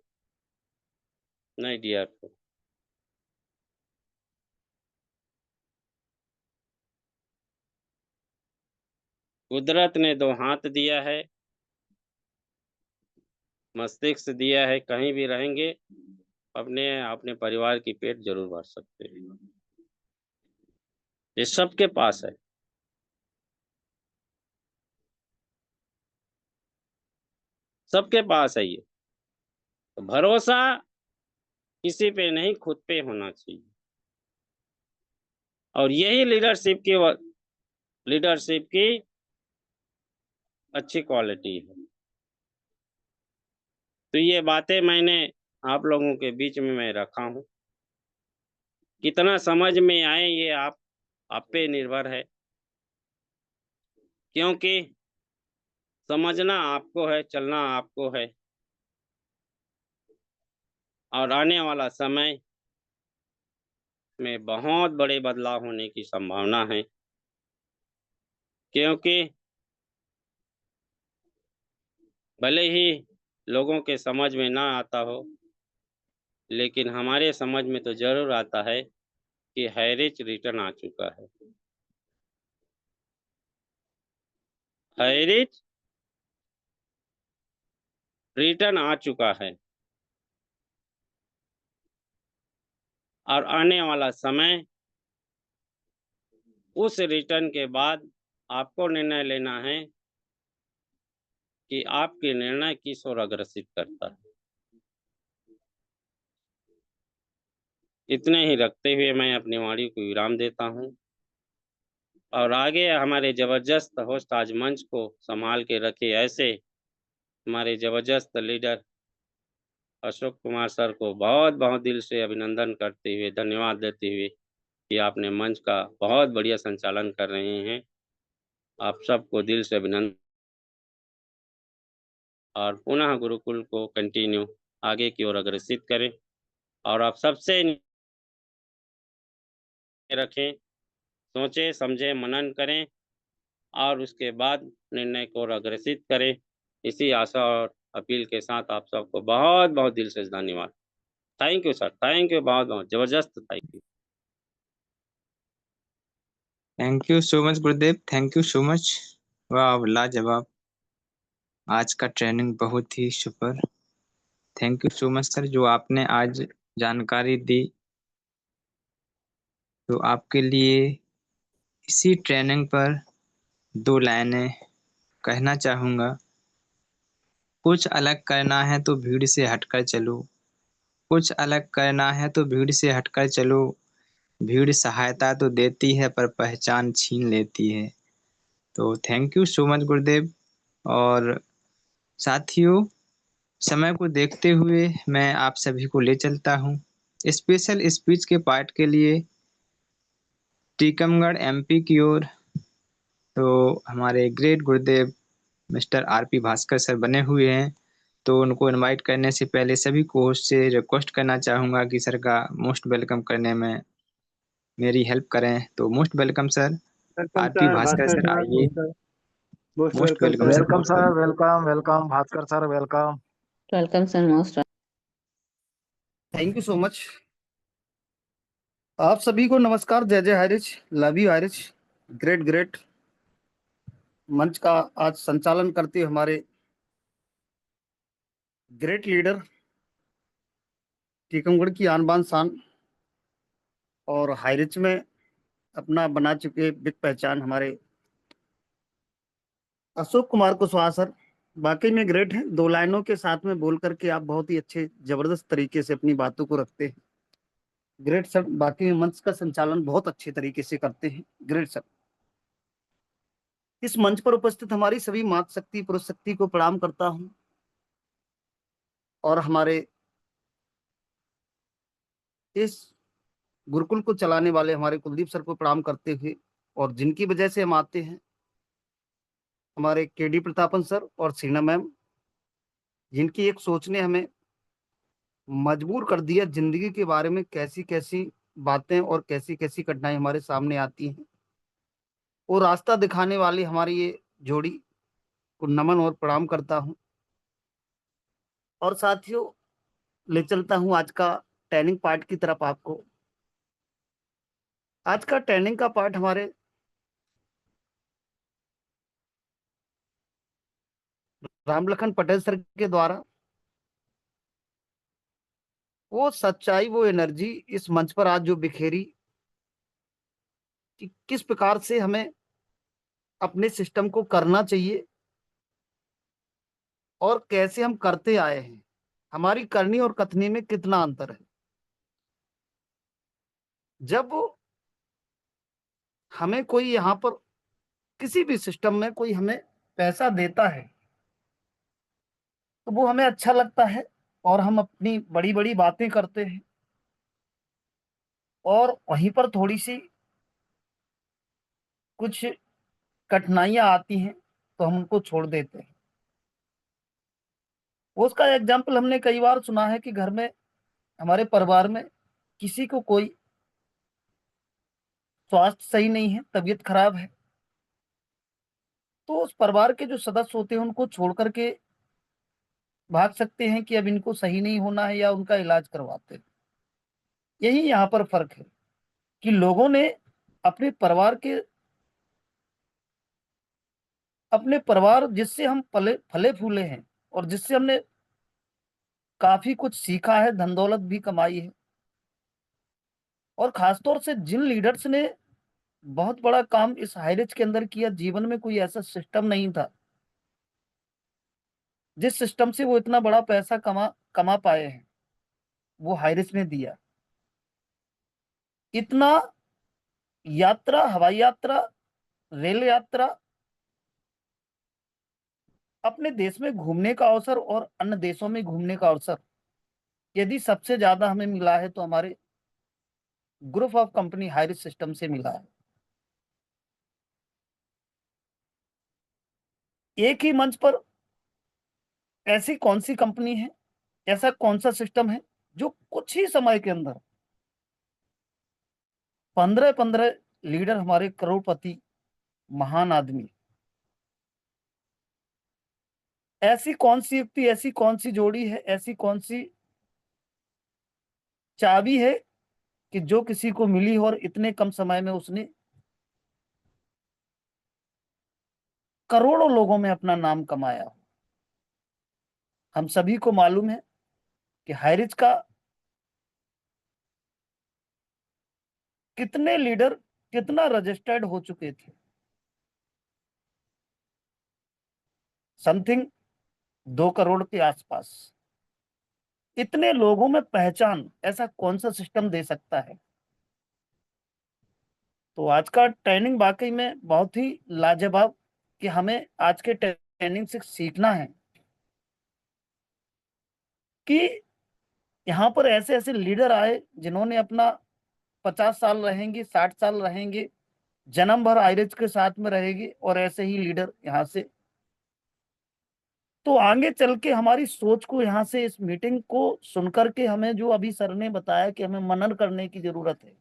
नहीं डियर। कुदरत ने 2 हाथ दिया है, मस्तिष्क दिया है, कहीं भी रहेंगे अपने अपने परिवार की पेट जरूर भर सकते हैं। ये सबके पास है। सबके पास है ये। तो भरोसा किसी पे नहीं, खुद पे होना चाहिए। और यही लीडरशिप की अच्छी क्वालिटी है। तो ये बातें मैंने आप लोगों के बीच में मैं रखा हूँ। कितना समझ में आए ये आप पे निर्भर है, क्योंकि समझना आपको है, चलना आपको है। और आने वाला समय में बहुत बड़े बदलाव होने की संभावना है, क्योंकि भले ही लोगों के समझ में ना आता हो, लेकिन हमारे समझ में तो जरूर आता है कि हैरिच रिटर्न आ चुका है। हैरिच रिटर्न आ चुका है और आने वाला समय उस रिटर्न के बाद आपको निर्णय लेना है कि आपके निर्णय किस ओर अग्रसित करता है। इतने ही रखते हुए मैं अपनी वाणी को विराम देता हूँ और आगे हमारे जबरदस्त होस्ट आज मंच को संभाल के रखे ऐसे हमारे जबरदस्त लीडर अशोक कुमार सर को बहुत बहुत दिल से अभिनंदन करते हुए, धन्यवाद देते हुए कि आपने मंच का बहुत बढ़िया संचालन कर रहे हैं। आप सबको दिल से अभिनंदन और पुनः गुरुकुल को कंटिन्यू आगे की ओर अग्रसित करें और आप सबसे रखें, सोचें, समझें, मनन करें और उसके बाद निर्णय को ओर अग्रसित करें। इसी आशा और अपील के साथ आप सबको बहुत बहुत दिल से धन्यवाद। Thank you sir, thank you, बहुत बहुत जबरदस्त, thank you. Thank you so much गुरुदेव, थैंक यू सो मच। वाह, लाजवाब। आज का ट्रेनिंग बहुत ही super. Thank you so much sir, जो आपने आज जानकारी दी। तो आपके लिए इसी ट्रेनिंग पर 2 लाइनें कहना चाहूँगा। कुछ अलग करना है तो भीड़ से हटकर चलो, कुछ अलग करना है तो भीड़ से हटकर चलो। भीड़ सहायता तो देती है पर पहचान छीन लेती है। तो थैंक यू सो मच गुरुदेव। और साथियों, समय को देखते हुए मैं आप सभी को ले चलता हूँ स्पेशल स्पीच के पार्ट के लिए टीकमगढ़ एमपी की ओर। तो हमारे ग्रेट गुरुदेव मिस्टर आरपी भास्कर सर बने हुए हैं। तो उनको इनवाइट करने से पहले सभी को होस्ट से रिक्वेस्ट करना चाहूँगा कि सर का मोस्ट वेलकम करने में मेरी हेल्प करें। तो most welcome sir. Welcome RP sir, Bhaskar Bhaskar sir sir, आइए। Most most welcome welcome sir. Sir, welcome most sir, welcome. Welcome welcome Bhaskar sir, welcome. Welcome sir, most thank you so much. आप सभी को नमस्कार, जय जय Harij, love you Harij. Great great मंच का आज संचालन करते हुए हमारे ग्रेट लीडर टीकमगढ़ की आन बान शान और हाईरिच में अपना बना चुके बिग पहचान हमारे अशोक कुमार कुशवाहा सर। वाकई में ग्रेट है। 2 लाइनों के साथ में बोल करके आप बहुत ही अच्छे जबरदस्त तरीके से अपनी बातों को रखते हैं। Great sir. बाकी में मंच का संचालन बहुत अच्छे तरीके से करते हैं। Great sir. इस मंच पर उपस्थित हमारी सभी मातृ शक्ति पुरुष शक्ति को प्रणाम करता हूं और हमारे इस गुरुकुल को चलाने वाले हमारे कुलदीप सर को प्रणाम करते हुए, और जिनकी वजह से हम आते हैं, हमारे केडी प्रतापन सर और सीना मैम, जिनकी एक सोच ने हमें मजबूर कर दिया जिंदगी के बारे में कैसी कैसी बातें और कैसी कैसी कठिनाई हमारे सामने आती हैं। वो रास्ता दिखाने वाली हमारी ये जोड़ी को नमन और प्रणाम करता हूं। और साथियों, ले चलता हूं आज का ट्रेनिंग पार्ट की तरफ आपको। आज का ट्रेनिंग का पार्ट हमारे रामलखन पटेल सर के द्वारा वो सच्चाई, वो एनर्जी इस मंच पर आज जो बिखेरी कि किस प्रकार से हमें अपने सिस्टम को करना चाहिए और कैसे हम करते आए हैं, हमारी करनी और कथनी में कितना अंतर है। जब हमें कोई यहाँ पर किसी भी सिस्टम में कोई हमें पैसा देता है तो वो हमें अच्छा लगता है और हम अपनी बड़ी बड़ी बातें करते हैं, और वहीं पर थोड़ी सी कुछ कठिनाइयां आती हैं तो हम उनको छोड़ देते हैं। उसका एग्जाम्पल हमने कई बार सुना है कि घर में, हमारे परिवार में किसी को कोई स्वास्थ्य सही नहीं है, तबीयत खराब है, तो उस परिवार के जो सदस्य होते हैं उनको छोड़ करके भाग सकते हैं कि अब इनको सही नहीं होना है, या उनका इलाज करवाते हैं। यही यहाँ पर फर्क है कि लोगों ने अपने परिवार के, अपने परिवार जिससे हम पले फले फूले हैं और जिससे हमने काफी कुछ सीखा है, धन दौलत भी कमाई है, और खासतौर से जिन लीडर्स ने बहुत बड़ा काम इस हाईरिच के अंदर किया, जीवन में कोई ऐसा सिस्टम नहीं था जिस सिस्टम से वो इतना बड़ा पैसा कमा कमा पाए हैं, वो हाईरिच ने दिया। इतना यात्रा, हवाई यात्रा, रेल यात्रा, अपने देश में घूमने का अवसर और अन्य देशों में घूमने का अवसर, यदि सबसे ज्यादा हमें मिला है तो हमारे group of company Highrich system से मिला है। एक ही मंच पर ऐसी कौन सी कंपनी है, ऐसा कौन सा सिस्टम है जो कुछ ही समय के अंदर 15-15 लीडर, हमारे करोड़पति महान आदमी, ऐसी कौन सी युक्ति, ऐसी कौन सी जोड़ी है, ऐसी कौन सी चाबी है कि जो किसी को मिली हो और इतने कम समय में उसने करोड़ों लोगों में अपना नाम कमाया हो। हम सभी को मालूम है कि हाईरिच का कितने लीडर कितना रजिस्टर्ड हो चुके थे, समथिंग 2 करोड़ के आसपास। इतने लोगों में पहचान ऐसा कौन सा सिस्टम दे सकता है। तो आज का ट्रेनिंग वाकई में बहुत ही लाजवाब, कि हमें आज के ट्रेनिंग से सीखना है कि यहाँ पर ऐसे ऐसे लीडर आए जिन्होंने अपना 50 साल रहेंगे, 60 साल रहेंगे, जन्म भर आयरिच के साथ में रहेगी, और ऐसे ही लीडर यहाँ से। तो आगे चल के हमारी सोच को, यहाँ से इस मीटिंग को सुनकर के हमें, जो अभी सर ने बताया कि हमें मनन करने की जरूरत है,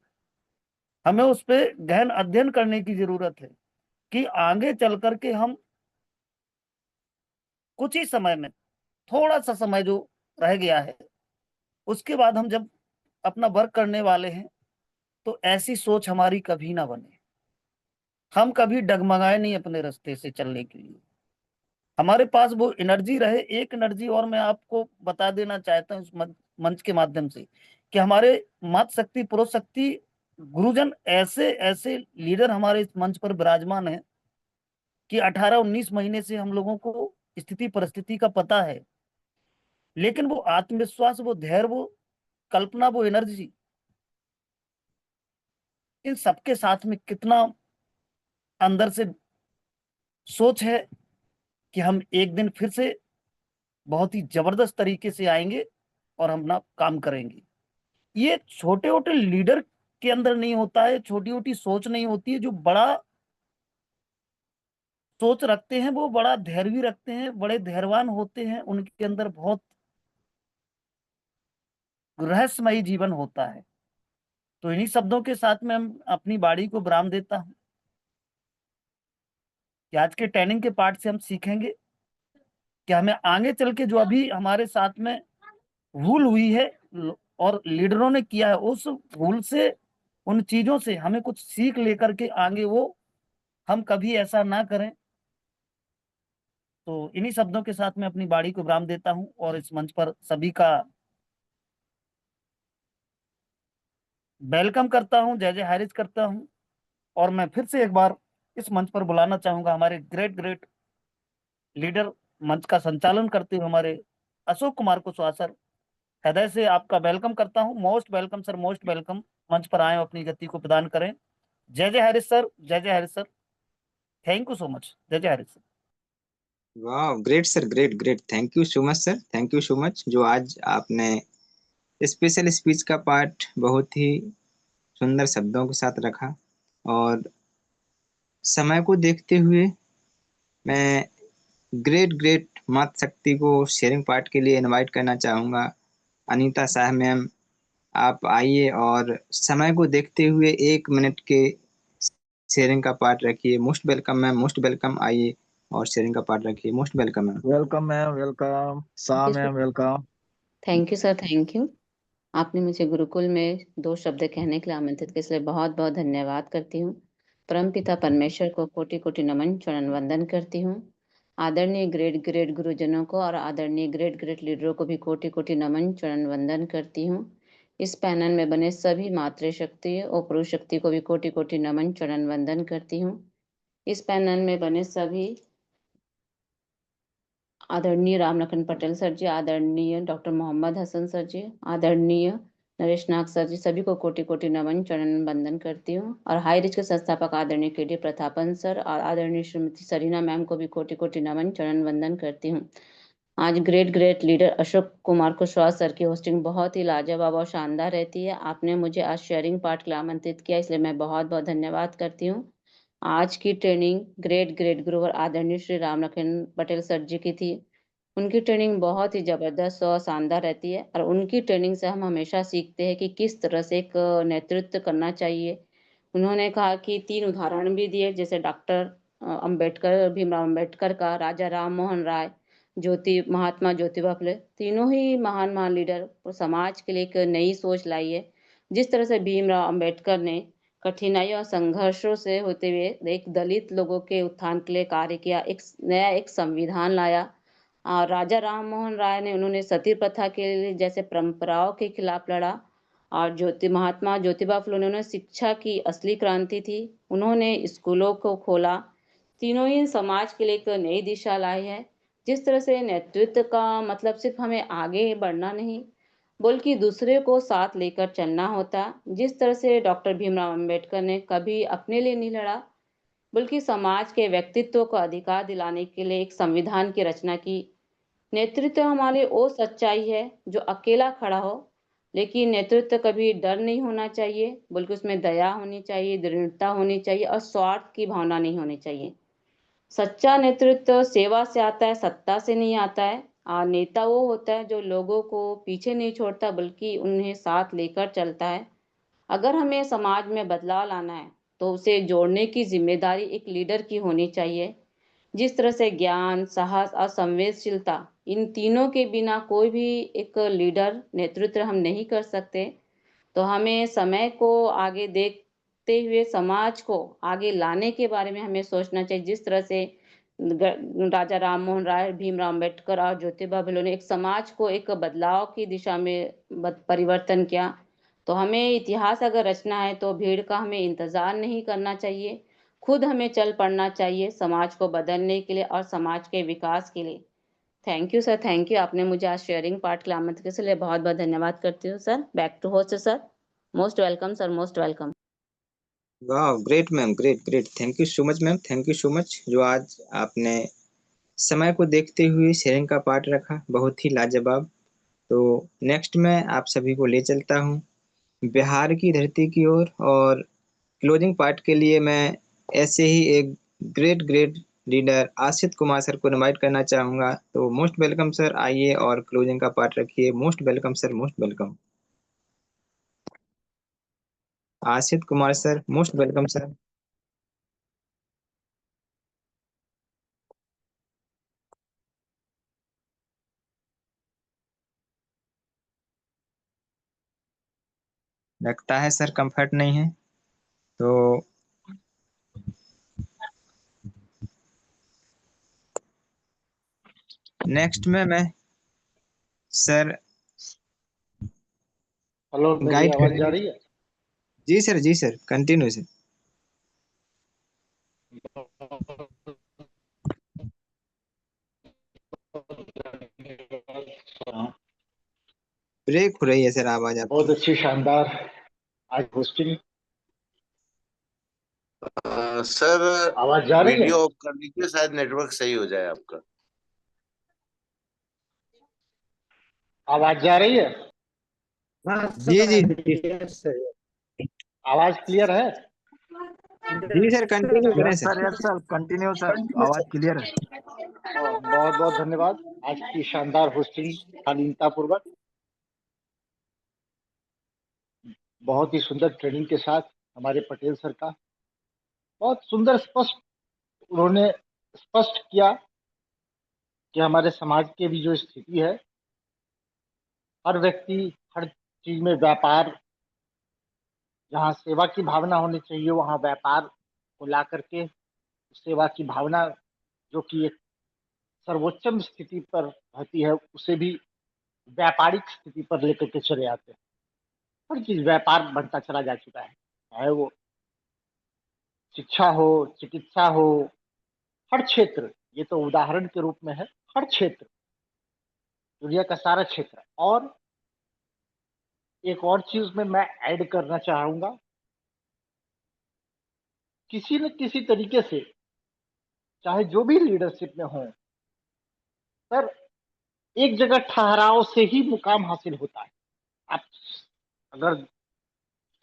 हमें उस पर गहन अध्ययन करने की जरूरत है कि आगे चल करके हम कुछ ही समय में, थोड़ा सा समय जो रह गया है, उसके बाद हम जब अपना वर्क करने वाले हैं तो ऐसी सोच हमारी कभी ना बने, हम कभी डगमगाए नहीं अपने रास्ते से चलने के लिए, हमारे पास वो एनर्जी रहे। एक एनर्जी और मैं आपको बता देना चाहता हूँ इस मंच के माध्यम से, कि हमारे मातृ शक्ति पुरुष शक्ति गुरुजन, ऐसे ऐसे लीडर हमारे इस मंच पर विराजमान है कि 18-19 महीने से हम लोगों को स्थिति परिस्थिति का पता है, लेकिन वो आत्मविश्वास, वो धैर्य, वो कल्पना, वो एनर्जी, इन सबके साथ में कितना अंदर से सोच है कि हम एक दिन फिर से बहुत ही जबरदस्त तरीके से आएंगे और हम अपना काम करेंगे। ये छोटे छोटे लीडर के अंदर नहीं होता है, छोटी छोटी सोच नहीं होती है। जो बड़ा सोच रखते हैं वो बड़ा धैर्य भी रखते हैं, बड़े धैर्यवान होते हैं, उनके अंदर बहुत रहस्यमयी जीवन होता है। तो इन्हीं शब्दों के साथ में हम अपनी बाड़ी को विराम देता हूं कि आज के ट्रेनिंग के पार्ट से हम सीखेंगे कि हमें आगे चल के जो अभी हमारे साथ में भूल हुई है और लीडरों ने किया है, उस भूल से, उन चीजों से हमें कुछ सीख लेकर के आगे वो हम कभी ऐसा ना करें। तो इन्हीं शब्दों के साथ में अपनी बाड़ी को विराम देता हूं और इस मंच पर सभी का वेलकम करता हूं, जय जय हारिज करता हूं। और मैं फिर से एक बार इस मंच पर बुलाना चाहूंगा हमारे ग्रेट ग्रेट लीडर, मंच का संचालन करते हुए हमारे अशोक कुमार कुशवाहा सर। हृदय से आपका वेलकम करता हूं। Most welcome sir, most welcome. मंच पर आए, अपनी गति को प्रदान करें। जय जय हरीश सर, जय जय Harish sir. Thank you so much. जय जय हरीश सर। वाह, great sir, great great. Thank you so much sir, thank you so much. जो आज आपने स्पेशल स्पीच का पार्ट बहुत ही सुंदर शब्दों के साथ रखा। और समय को देखते हुए मैं ग्रेट ग्रेट मात शक्ति को शेयरिंग पार्ट के लिए इनवाइट करना चाहूंगा। अनीता शाह मैम, आप आइए और समय को देखते हुए 1 मिनट के शेयरिंग का पार्ट रखिए। Most welcome ma'am, most welcome. आइए और शेयरिंग का पार्ट रखिए। Most welcome ma'am. Welcome ma'am, welcome. Shah ma'am, welcome. Thank you sir, thank you. आपने मुझे गुरुकुल में 2 शब्द कहने के लिए आमंत्रित किया, इसलिए बहुत बहुत धन्यवाद करती हूँ। परमपिता परमेश्वर को कोटि कोटि नमन, चरण वंदन करती हूँ। आदरणीय ग्रेट ग्रेट गुरुजनों को और आदरणीय ग्रेट ग्रेट लीडरों को भी कोटि कोटि नमन, चरण वंदन करती हूँ। इस पैनल में बने सभी मातृशक्ति और पुरुष शक्ति को भी कोटि कोटि नमन, चरण वंदन करती हूँ। इस पैनल में बने सभी आदरणीय रामलखन पटेल सर जी, आदरणीय डॉक्टर मोहम्मद हसन सर जी, आदरणीय नरेश नाग सर जी, सभी को कोटि कोटि नमन, चरण वंदन करती हूँ। और हाई रिच के संस्थापक आदरणीय के डी प्रतापन सर और आदरणीय श्रीमती सरीना मैम को भी कोटि कोटि नमन, चरण वंदन करती हूँ। आज great great leader Ashok Kumar Kushwaha sir की होस्टिंग बहुत ही लाजवाब और शानदार रहती है। आपने मुझे आज शेयरिंग पार्ट के लिए आमंत्रित किया, इसलिए मैं बहुत बहुत धन्यवाद करती हूँ। आज की ट्रेनिंग ग्रेट ग्रेट गुरुवर आदरणीय श्री रामलखन पटेल सर जी की थी। उनकी ट्रेनिंग बहुत ही ज़बरदस्त और शानदार रहती है और उनकी ट्रेनिंग से हम हमेशा सीखते हैं कि किस तरह से एक नेतृत्व करना चाहिए। उन्होंने कहा कि 3 उदाहरण भी दिए, जैसे डॉक्टर अंबेडकर, भीमराव अंबेडकर का, राजा राम मोहन राय, महात्मा ज्योतिबा फुले, तीनों ही महान महान लीडर और समाज के लिए एक नई सोच लाई है। जिस तरह से भीमराव अंबेडकर ने कठिनाइयों और संघर्षों से होते हुए एक दलित लोगों के उत्थान के लिए कार्य किया, एक संविधान लाया। और राजा राम मोहन राय ने, उन्होंने सती प्रथा के लिए जैसे परंपराओं के खिलाफ लड़ा। और महात्मा ज्योतिबा फुले, उन्होंने शिक्षा की असली क्रांति थी, उन्होंने स्कूलों को खोला। तीनों ही समाज के लिए एक नई दिशा लाई है। जिस तरह से नेतृत्व का मतलब सिर्फ हमें आगे बढ़ना नहीं बल्कि दूसरे को साथ लेकर चलना होता। जिस तरह से डॉक्टर भीमराव अंबेडकर ने कभी अपने लिए नहीं लड़ा बल्कि समाज के व्यक्तित्व को अधिकार दिलाने के लिए एक संविधान की रचना की। नेतृत्व हमारे वो सच्चाई है जो अकेला खड़ा हो, लेकिन नेतृत्व कभी डर नहीं होना चाहिए बल्कि उसमें दया होनी चाहिए, दृढ़ता होनी चाहिए और स्वार्थ की भावना नहीं होनी चाहिए। सच्चा नेतृत्व सेवा से आता है, सत्ता से नहीं आता है। और नेता वो होता है जो लोगों को पीछे नहीं छोड़ता बल्कि उन्हें साथ लेकर चलता है। अगर हमें समाज में बदलाव लाना है तो उसे जोड़ने की जिम्मेदारी एक लीडर की होनी चाहिए। जिस तरह से ज्ञान, साहस और संवेदनशीलता, इन तीनों के बिना कोई भी एक लीडर नेतृत्व हम नहीं कर सकते। तो हमें समय को आगे देखते हुए समाज को आगे लाने के बारे में हमें सोचना चाहिए। जिस तरह से राजा राम मोहन राय, भीमराव अंबेडकर और ज्योतिबा फुले ने एक समाज को एक बदलाव की दिशा में परिवर्तन किया। तो हमें इतिहास अगर रचना है तो भीड़ का हमें इंतजार नहीं करना चाहिए, खुद हमें चल पड़ना चाहिए समाज को बदलने के लिए और समाज के विकास के लिए। Thank you sir, thank you. आपने मुझे आज शेयरिंग पार्ट के लिए आमंत्रित के लिए बहुत बहुत धन्यवाद करती हूँ sir. Back to host sir. Most welcome sir, most welcome. वाह, great ma'am, great great, thank you so much ma'am, thank you so much, जो आज आपने समय को देखते हुए शेयरिंग का पार्ट रखा, बहुत ही लाजवाब। तो नेक्स्ट मैं आप सभी को ले चलता हूँ बिहार की धरती की ओर, और क्लोजिंग पार्ट के लिए मैं ऐसे ही एक great great leader आशित Kumar sir को इनवाइट करना चाहूंगा। तो मोस्ट वेलकम सर, आइए और क्लोजिंग का पार्ट रखिए। Most welcome sir, most welcome. Ashit Kumar sir, most welcome sir. लगता है सर कंफर्ट नहीं है, तो नेक्स्ट में मैं सर हेलो, मेरी गाइड आवाज जा करेंगे। रही है? जी सर, जी सर, कंटिन्यू सर। ब्रेक हो रही है सर आवाज बहुत आपकी। अच्छी, शानदार आज होस्टिंग। सर, आवाज जा रही है? वीडियो ऑफ कर लीजिए, शायद नेटवर्क सही हो जाए आपका। आवाज जा रही है? जी जी जी। आवाज क्लियर है? जी सर, कंटिन्यू करें yes sir. Sir, yes sir, continue sir, आवाज क्लियर है। बहुत बहुत धन्यवाद आज की शानदार होस्टिंग, शालीनता पूर्वक, बहुत ही सुंदर ट्रेनिंग के साथ हमारे पटेल सर का बहुत सुंदर स्पष्ट उन्होंने स्पष्ट किया कि हमारे समाज की भी जो स्थिति है, हर व्यक्ति हर चीज में व्यापार, जहाँ सेवा की भावना होनी चाहिए वहाँ व्यापार को ला करके सेवा की भावना, जो कि एक सर्वोच्चम स्थिति पर रहती है, उसे भी व्यापारिक स्थिति पर लेकर के चले आते हैं। हर चीज व्यापार बनता चला जा चुका है, चाहे वो शिक्षा हो, चिकित्सा हो, हर क्षेत्र। ये तो उदाहरण के रूप में है, हर क्षेत्र, दुनिया का सारा क्षेत्र। और एक और चीज में मैं ऐड करना चाहूंगा, किसी न किसी तरीके से, चाहे जो भी लीडरशिप में हो सर, एक जगह ठहराव से ही मुकाम हासिल होता है। आप अगर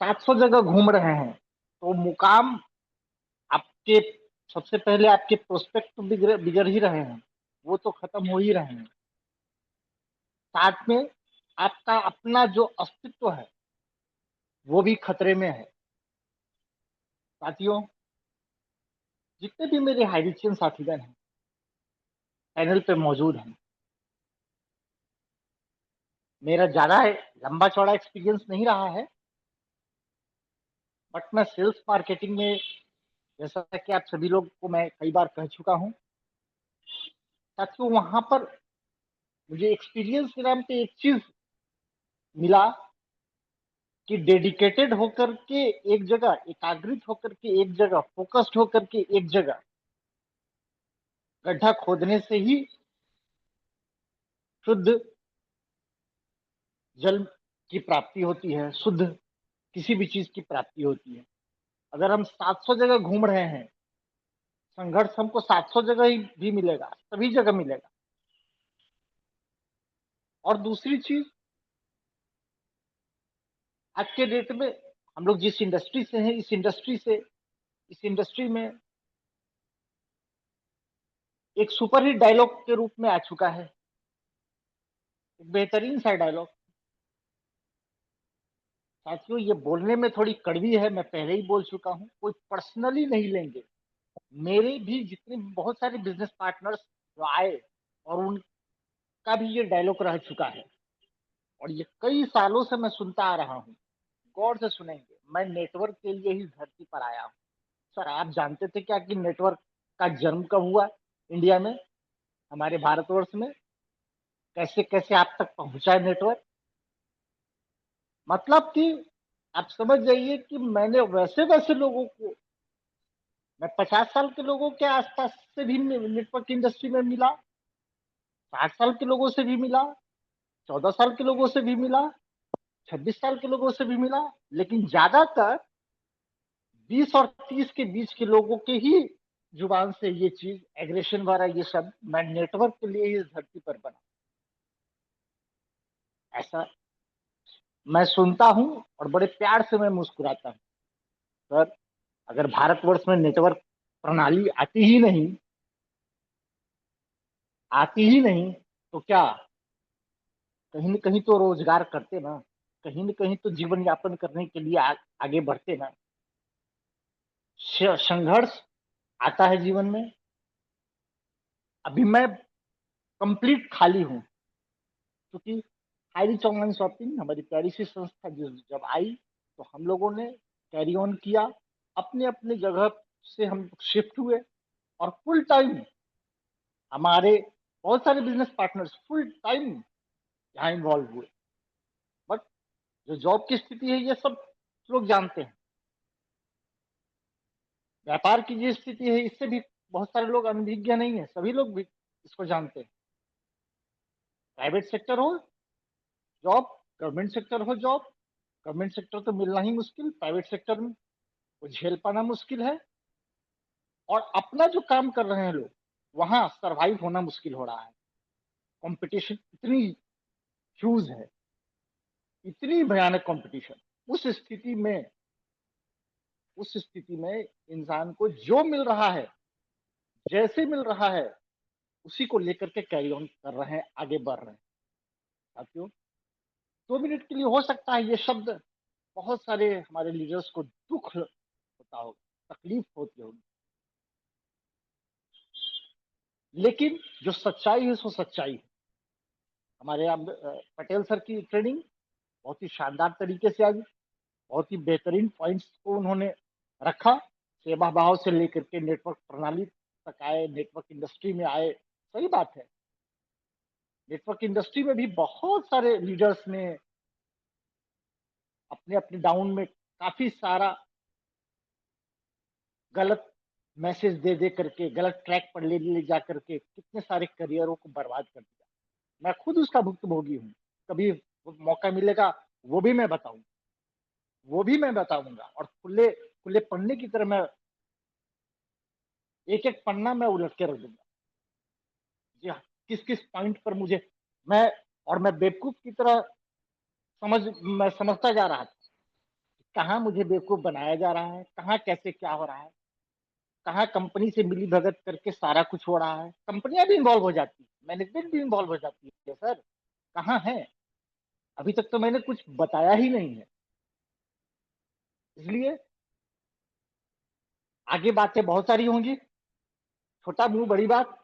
700 जगह घूम रहे हैं तो मुकाम आपके, सबसे पहले आपके प्रोस्पेक्ट तो बिगड़ ही रहे हैं, वो तो खत्म हो ही रहे हैं। साथ में आपका अपना जो अस्तित्व है वो भी खतरे में है। साथियों, जितने भी मेरे हाइरिचियन साथीगण हैं पैनल पे मौजूद हैं, मेरा ज्यादा लंबा चौड़ा एक्सपीरियंस नहीं रहा है, बट मैं सेल्स मार्केटिंग में, जैसा कि आप सभी लोग को मैं कई बार कह चुका हूं साथियों, वहां पर मुझे एक्सपीरियंस के नाम पे एक चीज मिला कि डेडिकेटेड होकर के एक जगह, एकाग्रित होकर के एक जगह, फोकस्ड होकर के एक जगह गड्ढा खोदने से ही शुद्ध जल की प्राप्ति होती है, शुद्ध किसी भी चीज की प्राप्ति होती है। अगर हम 700 जगह घूम रहे हैं, संघर्ष हमको 700 जगह ही भी मिलेगा, सभी जगह मिलेगा। और दूसरी चीज, आज के डेट में हम लोग जिस इंडस्ट्री से हैं, इस इंडस्ट्री में एक सुपर हिट डायलॉग के रूप में आ चुका है, एक बेहतरीन सा डायलॉग। साथियों, ये बोलने में थोड़ी कड़वी है, मैं पहले ही बोल चुका हूँ, कोई पर्सनली नहीं लेंगे। मेरे भी जितने बहुत सारे बिजनेस पार्टनर्स जो आए, और उनका भी ये डायलॉग रह चुका है, और ये कई सालों से मैं सुनता आ रहा हूँ। गौर से सुनेंगे, मैं नेटवर्क के लिए ही धरती पर आया हूँ। सर, आप जानते थे क्या कि नेटवर्क का जन्म कब हुआ इंडिया में, हमारे भारतवर्ष में? कैसे कैसे आप तक पहुंचा है नेटवर्क? मतलब कि आप समझ जाइए कि मैंने वैसे वैसे लोगों को, मैं 50 साल के लोगों के आसपास से भी नेटवर्क इंडस्ट्री में मिला, 60 साल के लोगों से भी मिला, 14 साल के लोगों से भी मिला, 26 साल के लोगों से भी मिला, लेकिन ज्यादातर 20 और 30 के बीच के लोगों के ही जुबान से ये चीज एग्रेशन वाला ये शब्द मैं नेटवर्क के लिए ही इस धरती पर बना, ऐसा मैं सुनता हूं और बड़े प्यार से मैं मुस्कुराता हूं। सर, अगर भारतवर्ष में नेटवर्क प्रणाली आती ही नहीं तो क्या कहीं न कहीं तो रोजगार करते ना, कहीं न कहीं तो जीवन यापन करने के लिए आगे बढ़ते ना। संघर्ष आता है जीवन में। अभी मैं कंप्लीट खाली हूं, क्योंकि हाईरिच ऑनलाइन शॉपिंग हमारी प्यारी सी संस्था जब आई तो हम लोगों ने कैरी ऑन किया, अपने अपने जगह से हम शिफ्ट हुए और फुल टाइम हमारे बहुत सारे बिजनेस पार्टनर्स फुल टाइम यहाँ इन्वॉल्व हुए। बट जो जॉब की स्थिति है ये सब लोग जानते हैं, व्यापार की जो स्थिति है इससे भी बहुत सारे लोग अनभिज्ञ नहीं है, सभी लोग भी इसको जानते हैं। प्राइवेट सेक्टर हो जॉब, गवर्नमेंट सेक्टर हो जॉब, गवर्नमेंट सेक्टर तो मिलना ही मुश्किल, प्राइवेट सेक्टर में वो झेल पाना मुश्किल है, और अपना जो काम कर रहे हैं लोग वहां सरवाइव होना मुश्किल हो रहा है। कंपटीशन इतनी ह्यूज है, इतनी भयानक कंपटीशन। उस स्थिति में इंसान को जो मिल रहा है, जैसे मिल रहा है, उसी को लेकर के कैरी ऑन कर रहे हैं, आगे बढ़ रहे हैं। साथियों, 2 मिनट के लिए हो सकता है ये शब्द बहुत सारे हमारे लीडर्स को दुख होता होगा, तकलीफ होती होगी, लेकिन जो सच्चाई है सो सच्चाई है। हमारे यहाँ पटेल सर की ट्रेनिंग बहुत ही शानदार तरीके से आई, बहुत ही बेहतरीन पॉइंट्स को उन्होंने रखा, सेवा भाव से लेकर के नेटवर्क प्रणाली तक आए, नेटवर्क इंडस्ट्री में आए। सही बात है, नेटवर्क इंडस्ट्री में भी बहुत सारे लीडर्स ने अपने अपने डाउन में काफी सारा गलत मैसेज दे करके, गलत ट्रैक पर ले जा करके कितने सारे करियरों को बर्बाद कर दिया। मैं खुद उसका भुक्तभोगी हूँ। कभी मौका मिलेगा वो भी मैं बताऊंगा, और खुले खुले पन्ने की तरह मैं एक एक पन्ना मैं उलट के रख दूंगा। जी हाँ, किस किस पॉइंट पर मैं बेवकूफ की तरह मैं समझता जा रहा था, कहाँ मुझे बेवकूफ बनाया जा रहा है, कहाँ कैसे क्या हो रहा है, कहाँ कंपनी से मिली भगत करके सारा कुछ हो रहा है। कंपनियां भी इन्वॉल्व हो जाती है, मैनेजमेंट भी इन्वॉल्व हो जाती है। सर कहाँ है? अभी तक तो मैंने कुछ बताया ही नहीं है। इसलिए आगे बातें बहुत सारी होंगी, छोटा मुंह बड़ी बात।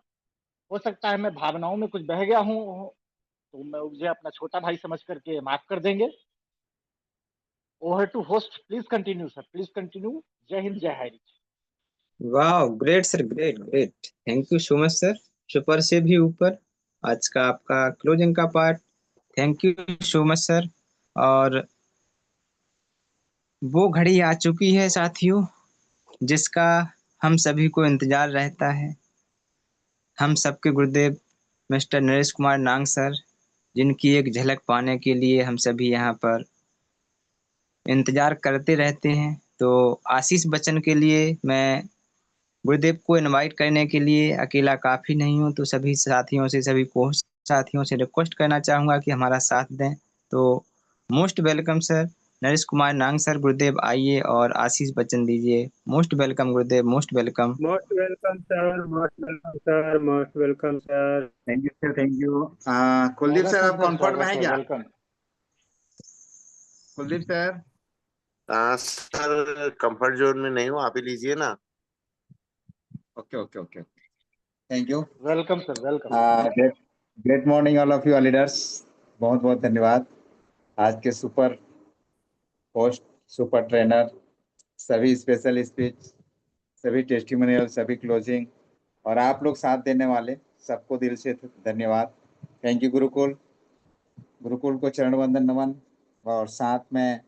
हो सकता है मैं भावनाओं में कुछ बह गया हूँ, तो मैं मुझे अपना छोटा भाई समझ करके माफ कर देंगे। Over to host, please continue sir, please continue. जय हिंद, जय हरी। वाह, great sir, great great, thank you so much sir. Super से भी ऊपर आज का आपका क्लोजिंग का part, thank you so much sir. और वो घड़ी आ चुकी है साथियों, जिसका हम सभी को इंतजार रहता है। हम सबके गुरुदेव मिस्टर नरेश कुमार नांग सर, जिनकी एक झलक पाने के लिए हम सभी यहाँ पर इंतजार करते रहते हैं। तो आशीष बच्चन के लिए मैं गुरुदेव को इनवाइट करने के लिए अकेला काफी नहीं हूँ, तो सभी साथियों से, सभी कोच साथियों से रिक्वेस्ट करना चाहूंगा कि हमारा साथ दें। तो most welcome sir Naresh Kumar नांग सर, गुरुदेव आइए और आशीष बच्चन दीजिए। Most welcome Gurudev, most welcome. Most welcome sir, most welcome sir, most welcome sir. Thank you sir, thank you. Kuldeep sir, आप कंफर्ट में हैं क्या? Welcome. Kuldeep sir, sir comfort zone में नहीं हूँ, आप ही लीजिए ना। Okay okay okay, thank you. Welcome sir, welcome. Great great morning all of you leaders, बहुत बहुत धन्यवाद। आज के सुपर होस्ट, सुपर ट्रेनर, सभी स्पेशल स्पीच, सभी टेस्टिमोनियल, सभी क्लोजिंग, और आप लोग साथ देने वाले सबको दिल से धन्यवाद। Thank you Gurukul. गुरुकुल को चरण वंदन नमन, और साथ में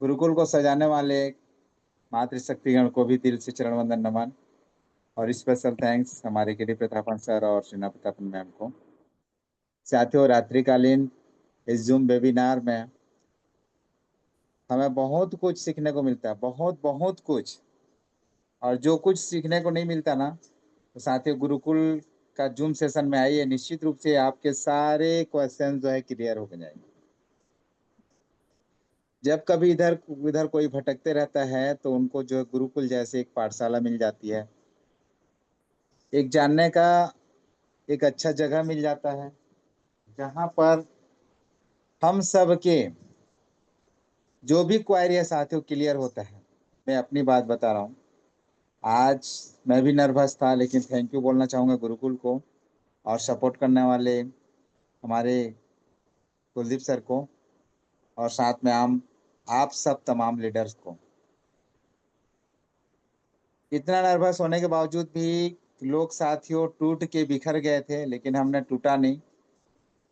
गुरुकुल को सजाने वाले मातृशक्तिगण को भी दिल से चरण वंदन नमन, और स्पेशल थैंक्स हमारे गिरी प्रतापन सर और श्रीना प्रतापन मैम को। साथियों, रात्रिकालीन इस जूम वेबिनार में हमें बहुत कुछ सीखने को मिलता है, बहुत बहुत कुछ। और जो कुछ सीखने को नहीं मिलता ना, तो साथियों गुरुकुल का जूम सेशन में आइए, निश्चित रूप से आपके सारे क्वेश्चन जो है क्लियर हो जाएंगे। जब कभी इधर इधर कोई भटकते रहता है तो उनको जो है गुरुकुल जैसे एक पाठशाला मिल जाती है, एक जानने का एक अच्छा जगह मिल जाता है, जहाँ पर हम सब के जो भी क्वारी है साथियों क्लियर होता है। मैं अपनी बात बता रहा हूँ, आज मैं भी नर्वस था, लेकिन थैंक यू बोलना चाहूँगा गुरुकुल को और सपोर्ट करने वाले हमारे कुलदीप सर को, और साथ में आप सब तमाम लीडर्स को। इतना नर्वस होने के बावजूद भी लोग साथियों टूट के बिखर गए थे, लेकिन हमने टूटा नहीं।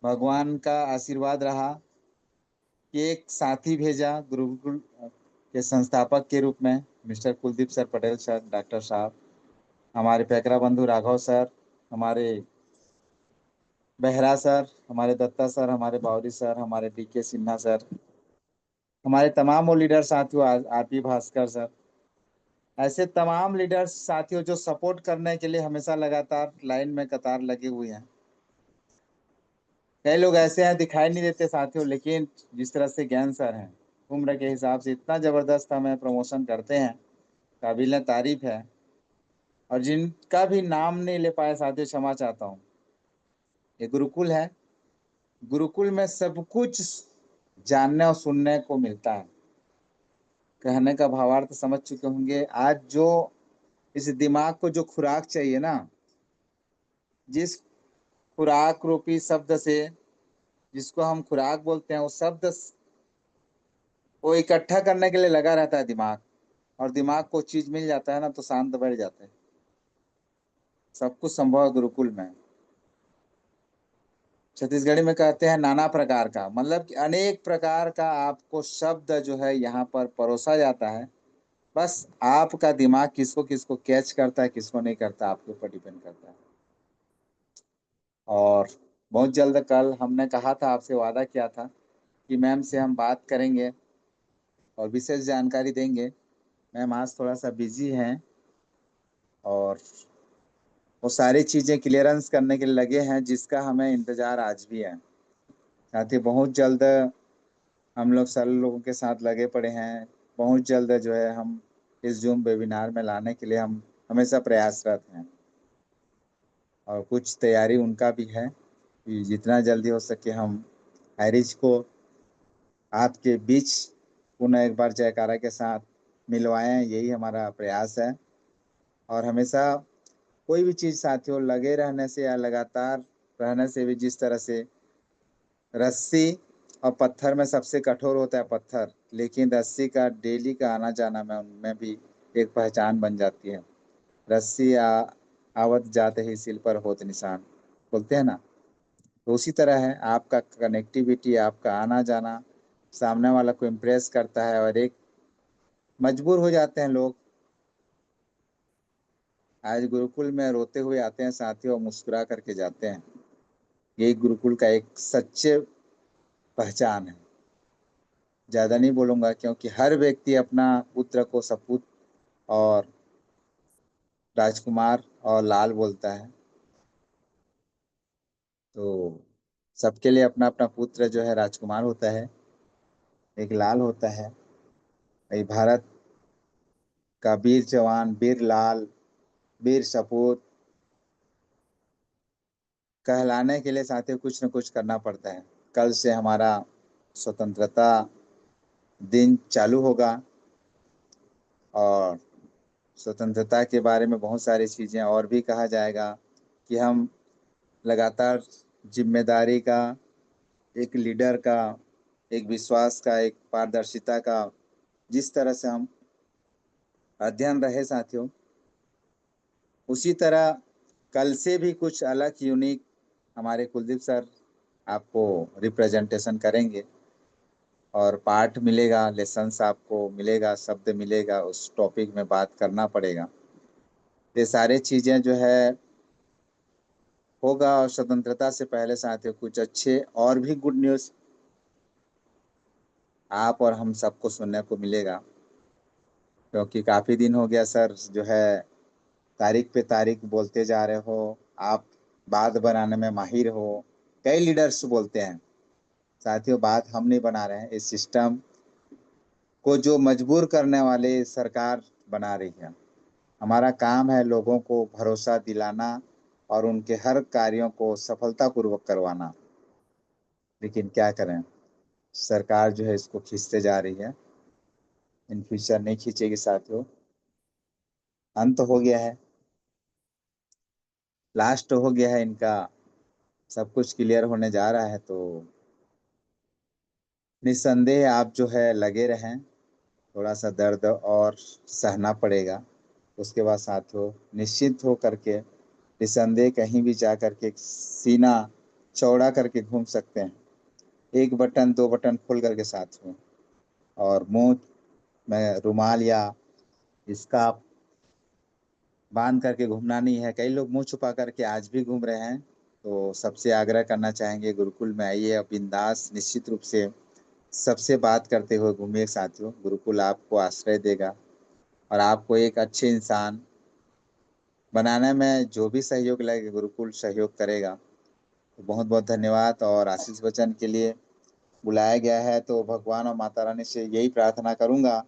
भगवान का आशीर्वाद रहा कि एक साथी भेजा गुरुकुल के संस्थापक के रूप में, mister Kuldeep sir Patel sir, doctor साहब, हमारे पैकरा बंधु राघव सर, हमारे बेहरा सर, हमारे दत्ता सर, हमारे बावरी सर, हमारे डीके सिन्हा सर, हमारे तमाम वो लीडर साथियों, आरपी भास्कर सर, ऐसे तमाम लीडर्स साथियों जो सपोर्ट करने के लिए हमेशा लगातार लाइन में कतार लगे हुए हैं। कई लोग ऐसे हैं दिखाई नहीं देते साथियों, लेकिन जिस तरह से ज्ञान सर हैं, उम्र के हिसाब से इतना जबरदस्त हमें प्रमोशन करते हैं, काबिल तारीफ है। और जिनका भी नाम नहीं ले पाए साथियों, क्षमा चाहता हूँ। ये गुरुकुल है, गुरुकुल में सब कुछ जानने और सुनने को मिलता है। कहने का भावार्थ समझ चुके होंगे। आज जो इस दिमाग को जो खुराक चाहिए ना, जिस खुराक रूपी शब्द से, जिसको हम खुराक बोलते हैं, वो शब्द वो इकट्ठा करने के लिए लगा रहता है दिमाग। और दिमाग को चीज मिल जाता है ना, तो शांत बैठ जाता है। सब कुछ संभव है गुरुकुल में। छत्तीसगढ़ी में कहते हैं नाना प्रकार का, मतलब कि अनेक प्रकार का आपको शब्द जो है यहाँ पर परोसा जाता है। बस आपका दिमाग किसको किसको कैच करता है, किसको नहीं करता, आपके ऊपर डिपेंड करता है। और बहुत जल्द कल हमने कहा था, आपसे वादा किया था कि मैम से हम बात करेंगे और विशेष जानकारी देंगे। मैम आज थोड़ा सा बिजी हैं और वो सारी चीज़ें क्लियरेंस करने के लिए लगे हैं, जिसका हमें इंतज़ार आज भी है। साथ ही बहुत जल्द हम लोग सर लोगों के साथ लगे पड़े हैं। बहुत जल्द जो है हम इस जूम वेबिनार में लाने के लिए हम हमेशा प्रयासरत हैं। और कुछ तैयारी उनका भी है कि जितना जल्दी हो सके हम हैरिज को आपके बीच पुनः एक बार जयकारा के साथ मिलवाएं, यही हमारा प्रयास है। और हमेशा कोई भी चीज़ साथियों लगे रहने से या लगातार रहने से भी, जिस तरह से रस्सी और पत्थर में सबसे कठोर होता है पत्थर, लेकिन रस्सी का डेली का आना जाना में उनमें भी एक पहचान बन जाती है। रस्सी आवत जाते ही सिल पर होत निशान, बोलते हैं ना। तो उसी तरह है आपका कनेक्टिविटी, आपका आना जाना सामने वाला को इम्प्रेस करता है, और एक मजबूर हो जाते हैं लोग। आज गुरुकुल में रोते हुए आते हैं साथियों, मुस्कुरा करके जाते हैं। यही गुरुकुल का एक सच्चे पहचान है। ज़्यादा नहीं बोलूँगा, क्योंकि हर व्यक्ति अपना पुत्र को सपूत और राजकुमार और लाल बोलता है। तो सबके लिए अपना अपना पुत्र जो है राजकुमार होता है, एक लाल होता है। ये भारत का वीर जवान, वीर लाल, वीर सपूत कहलाने के लिए साथियों कुछ न कुछ करना पड़ता है। कल से हमारा स्वतंत्रता दिन चालू होगा, और स्वतंत्रता के बारे में बहुत सारी चीज़ें और भी कहा जाएगा कि हम लगातार जिम्मेदारी का, एक लीडर का, एक विश्वास का, एक पारदर्शिता का जिस तरह से हम अध्ययन रहे साथियों, उसी तरह कल से भी कुछ अलग यूनिक हमारे कुलदीप सर आपको रिप्रेजेंटेशन करेंगे। और पाठ मिलेगा, लेसन्स आपको मिलेगा, शब्द मिलेगा, उस टॉपिक में बात करना पड़ेगा। ये सारे चीज़ें जो है होगा। और स्वतंत्रता से पहले साथियों कुछ अच्छे और भी गुड न्यूज़ आप और हम सबको सुनने को मिलेगा, क्योंकि काफी दिन हो गया सर जो है तारीख पे तारीख बोलते जा रहे हो। आप बात बनाने में माहिर हो। कई लीडर्स बोलते हैं, साथियों बात हम नहीं बना रहे हैं, इस सिस्टम को जो मजबूर करने वाले सरकार बना रही है। हमारा काम है लोगों को भरोसा दिलाना और उनके हर कार्यों को सफलतापूर्वक करवाना। लेकिन क्या करें, सरकार जो है इसको खींचते जा रही है। इन फ्यूचर नहीं खींचेगी साथियों, अंत हो गया है, लास्ट हो गया है इनका, सब कुछ क्लियर होने जा रहा है। तो निस्संदेह आप जो है लगे रहें, थोड़ा सा दर्द और सहना पड़ेगा। उसके बाद साथियों निश्चित हो करके निस्संदेह कहीं भी जा करके सीना चौड़ा करके घूम सकते हैं, एक बटन दो बटन खोल करके साथियों, और मुंह में रुमाल या इसका बांध करके घूमना नहीं है। कई लोग मुंह छुपा करके आज भी घूम रहे हैं। तो सबसे आग्रह करना चाहेंगे गुरुकुल में आइए, अब बिंदास निश्चित रूप से सबसे बात करते हुए घूमिए साथियों। गुरुकुल आपको आश्रय देगा और आपको एक अच्छे इंसान बनाने में जो भी सहयोग लगेगा गुरुकुल सहयोग करेगा। तो बहुत बहुत धन्यवाद। और आशीष वचन के लिए बुलाया गया है तो भगवान और माता रानी से यही प्रार्थना करूंगा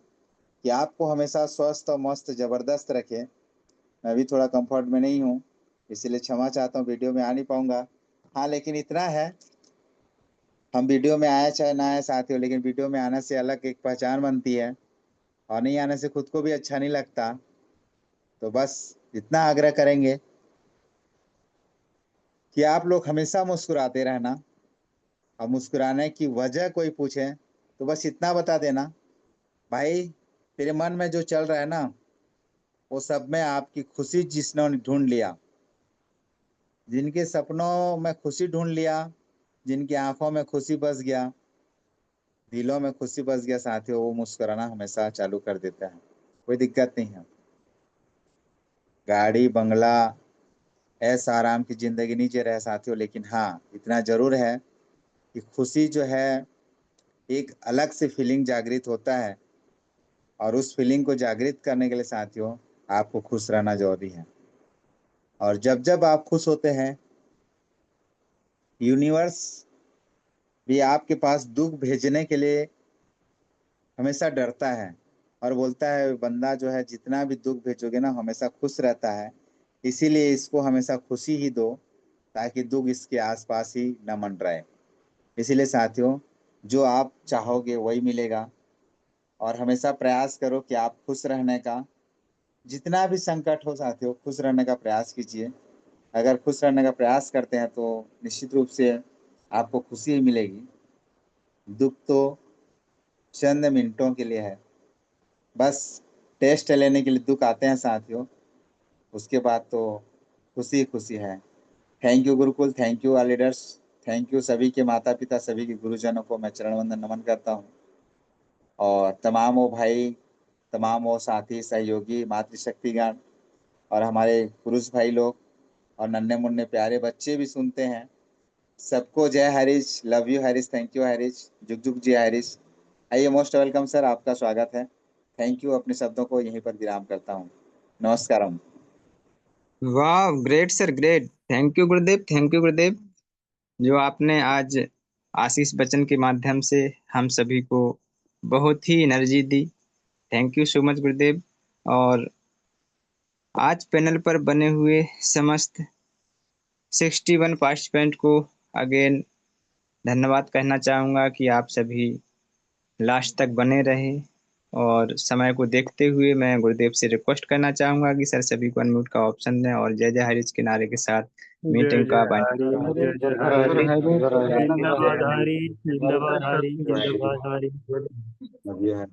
कि आपको हमेशा स्वस्थ और मस्त जबरदस्त रखे। मैं भी थोड़ा कंफर्ट में नहीं हूँ, इसीलिए क्षमा चाहता हूँ, वीडियो में आ नहीं पाऊंगा। हाँ लेकिन इतना है, हम वीडियो में आए चाहे ना आए साथियों, लेकिन वीडियो में आने से अलग एक पहचान बनती है और नहीं आने से खुद को भी अच्छा नहीं लगता। तो बस इतना आग्रह करेंगे कि आप लोग हमेशा मुस्कुराते रहना, और मुस्कुराने की वजह कोई पूछे तो बस इतना बता देना, भाई तेरे मन में जो चल रहा है ना वो सब में आपकी खुशी जिसने ढूंढ लिया। जिनके सपनों में खुशी ढूंढ लिया, जिनकी आंखों में खुशी बस गया, दिलों में खुशी बस गया साथियों, वो मुस्कुराना हमेशा चालू कर देता है। कोई दिक्कत नहीं है। गाड़ी बंगला ऐसा आराम की जिंदगी नहीं जी रहे साथियों, लेकिन हाँ इतना जरूर है कि खुशी जो है एक अलग से फीलिंग जागृत होता है, और उस फीलिंग को जागृत करने के लिए साथियों आपको खुश रहना जरूरी है। और जब जब आप खुश होते हैं, यूनिवर्स भी आपके पास दुख भेजने के लिए हमेशा डरता है और बोलता है बंदा जो है जितना भी दुख भेजोगे ना हमेशा खुश रहता है, इसीलिए इसको हमेशा खुशी ही दो ताकि दुख इसके आसपास ही न मंडराए। इसीलिए साथियों जो आप चाहोगे वही मिलेगा, और हमेशा प्रयास करो कि आप खुश रहने का, जितना भी संकट हो साथियों खुश रहने का प्रयास कीजिए। अगर खुश रहने का प्रयास करते हैं तो निश्चित रूप से आपको खुशी ही मिलेगी। दुख तो चंद मिनटों के लिए है, बस टेस्ट लेने के लिए दुख आते हैं साथियों, उसके बाद तो खुशी खुशी है। Thank you Gurukul, thank you all leaders, thank you सभी के माता पिता, सभी के गुरुजनों को मैं चरण वंदन नमन करता हूँ। और तमाम वो भाई, तमाम वो साथी सहयोगी मातृशक्तिगण और हमारे पुरुष भाई लोग और नन्हे मुन्ने प्यारे बच्चे भी सुनते हैं, सबको जय Harish, love you Harish, thank you Harish, जुग जुग जय हरीश। आइए मोस्ट वेलकम सर, आपका स्वागत है। थैंक यू, अपने शब्दों को यहीं पर विराम करता हूँ। नमस्कारम। वाह great sir great. Thank you Gurudev, thank you गुरुदेव, जो आपने आज आशीष बच्चन के माध्यम से हम सभी को बहुत ही एनर्जी दी। थैंक यू सो मच गुरुदेव। और आज पैनल पर बने हुए समस्त 61 पार्टिसिपेंट को अगेन धन्यवाद कहना चाहूँगा कि आप सभी लास्ट तक बने रहे। और समय को देखते हुए मैं गुरुदेव से रिक्वेस्ट करना चाहूँगा कि सर सभी को अनम्यूट का ऑप्शन दें और जय जय हरीश के नारे के साथ जय मीटिंग का जय हरी, जय जय हरी, जिंदाबाद हरी, जिंदाबाद हरी। अब ये है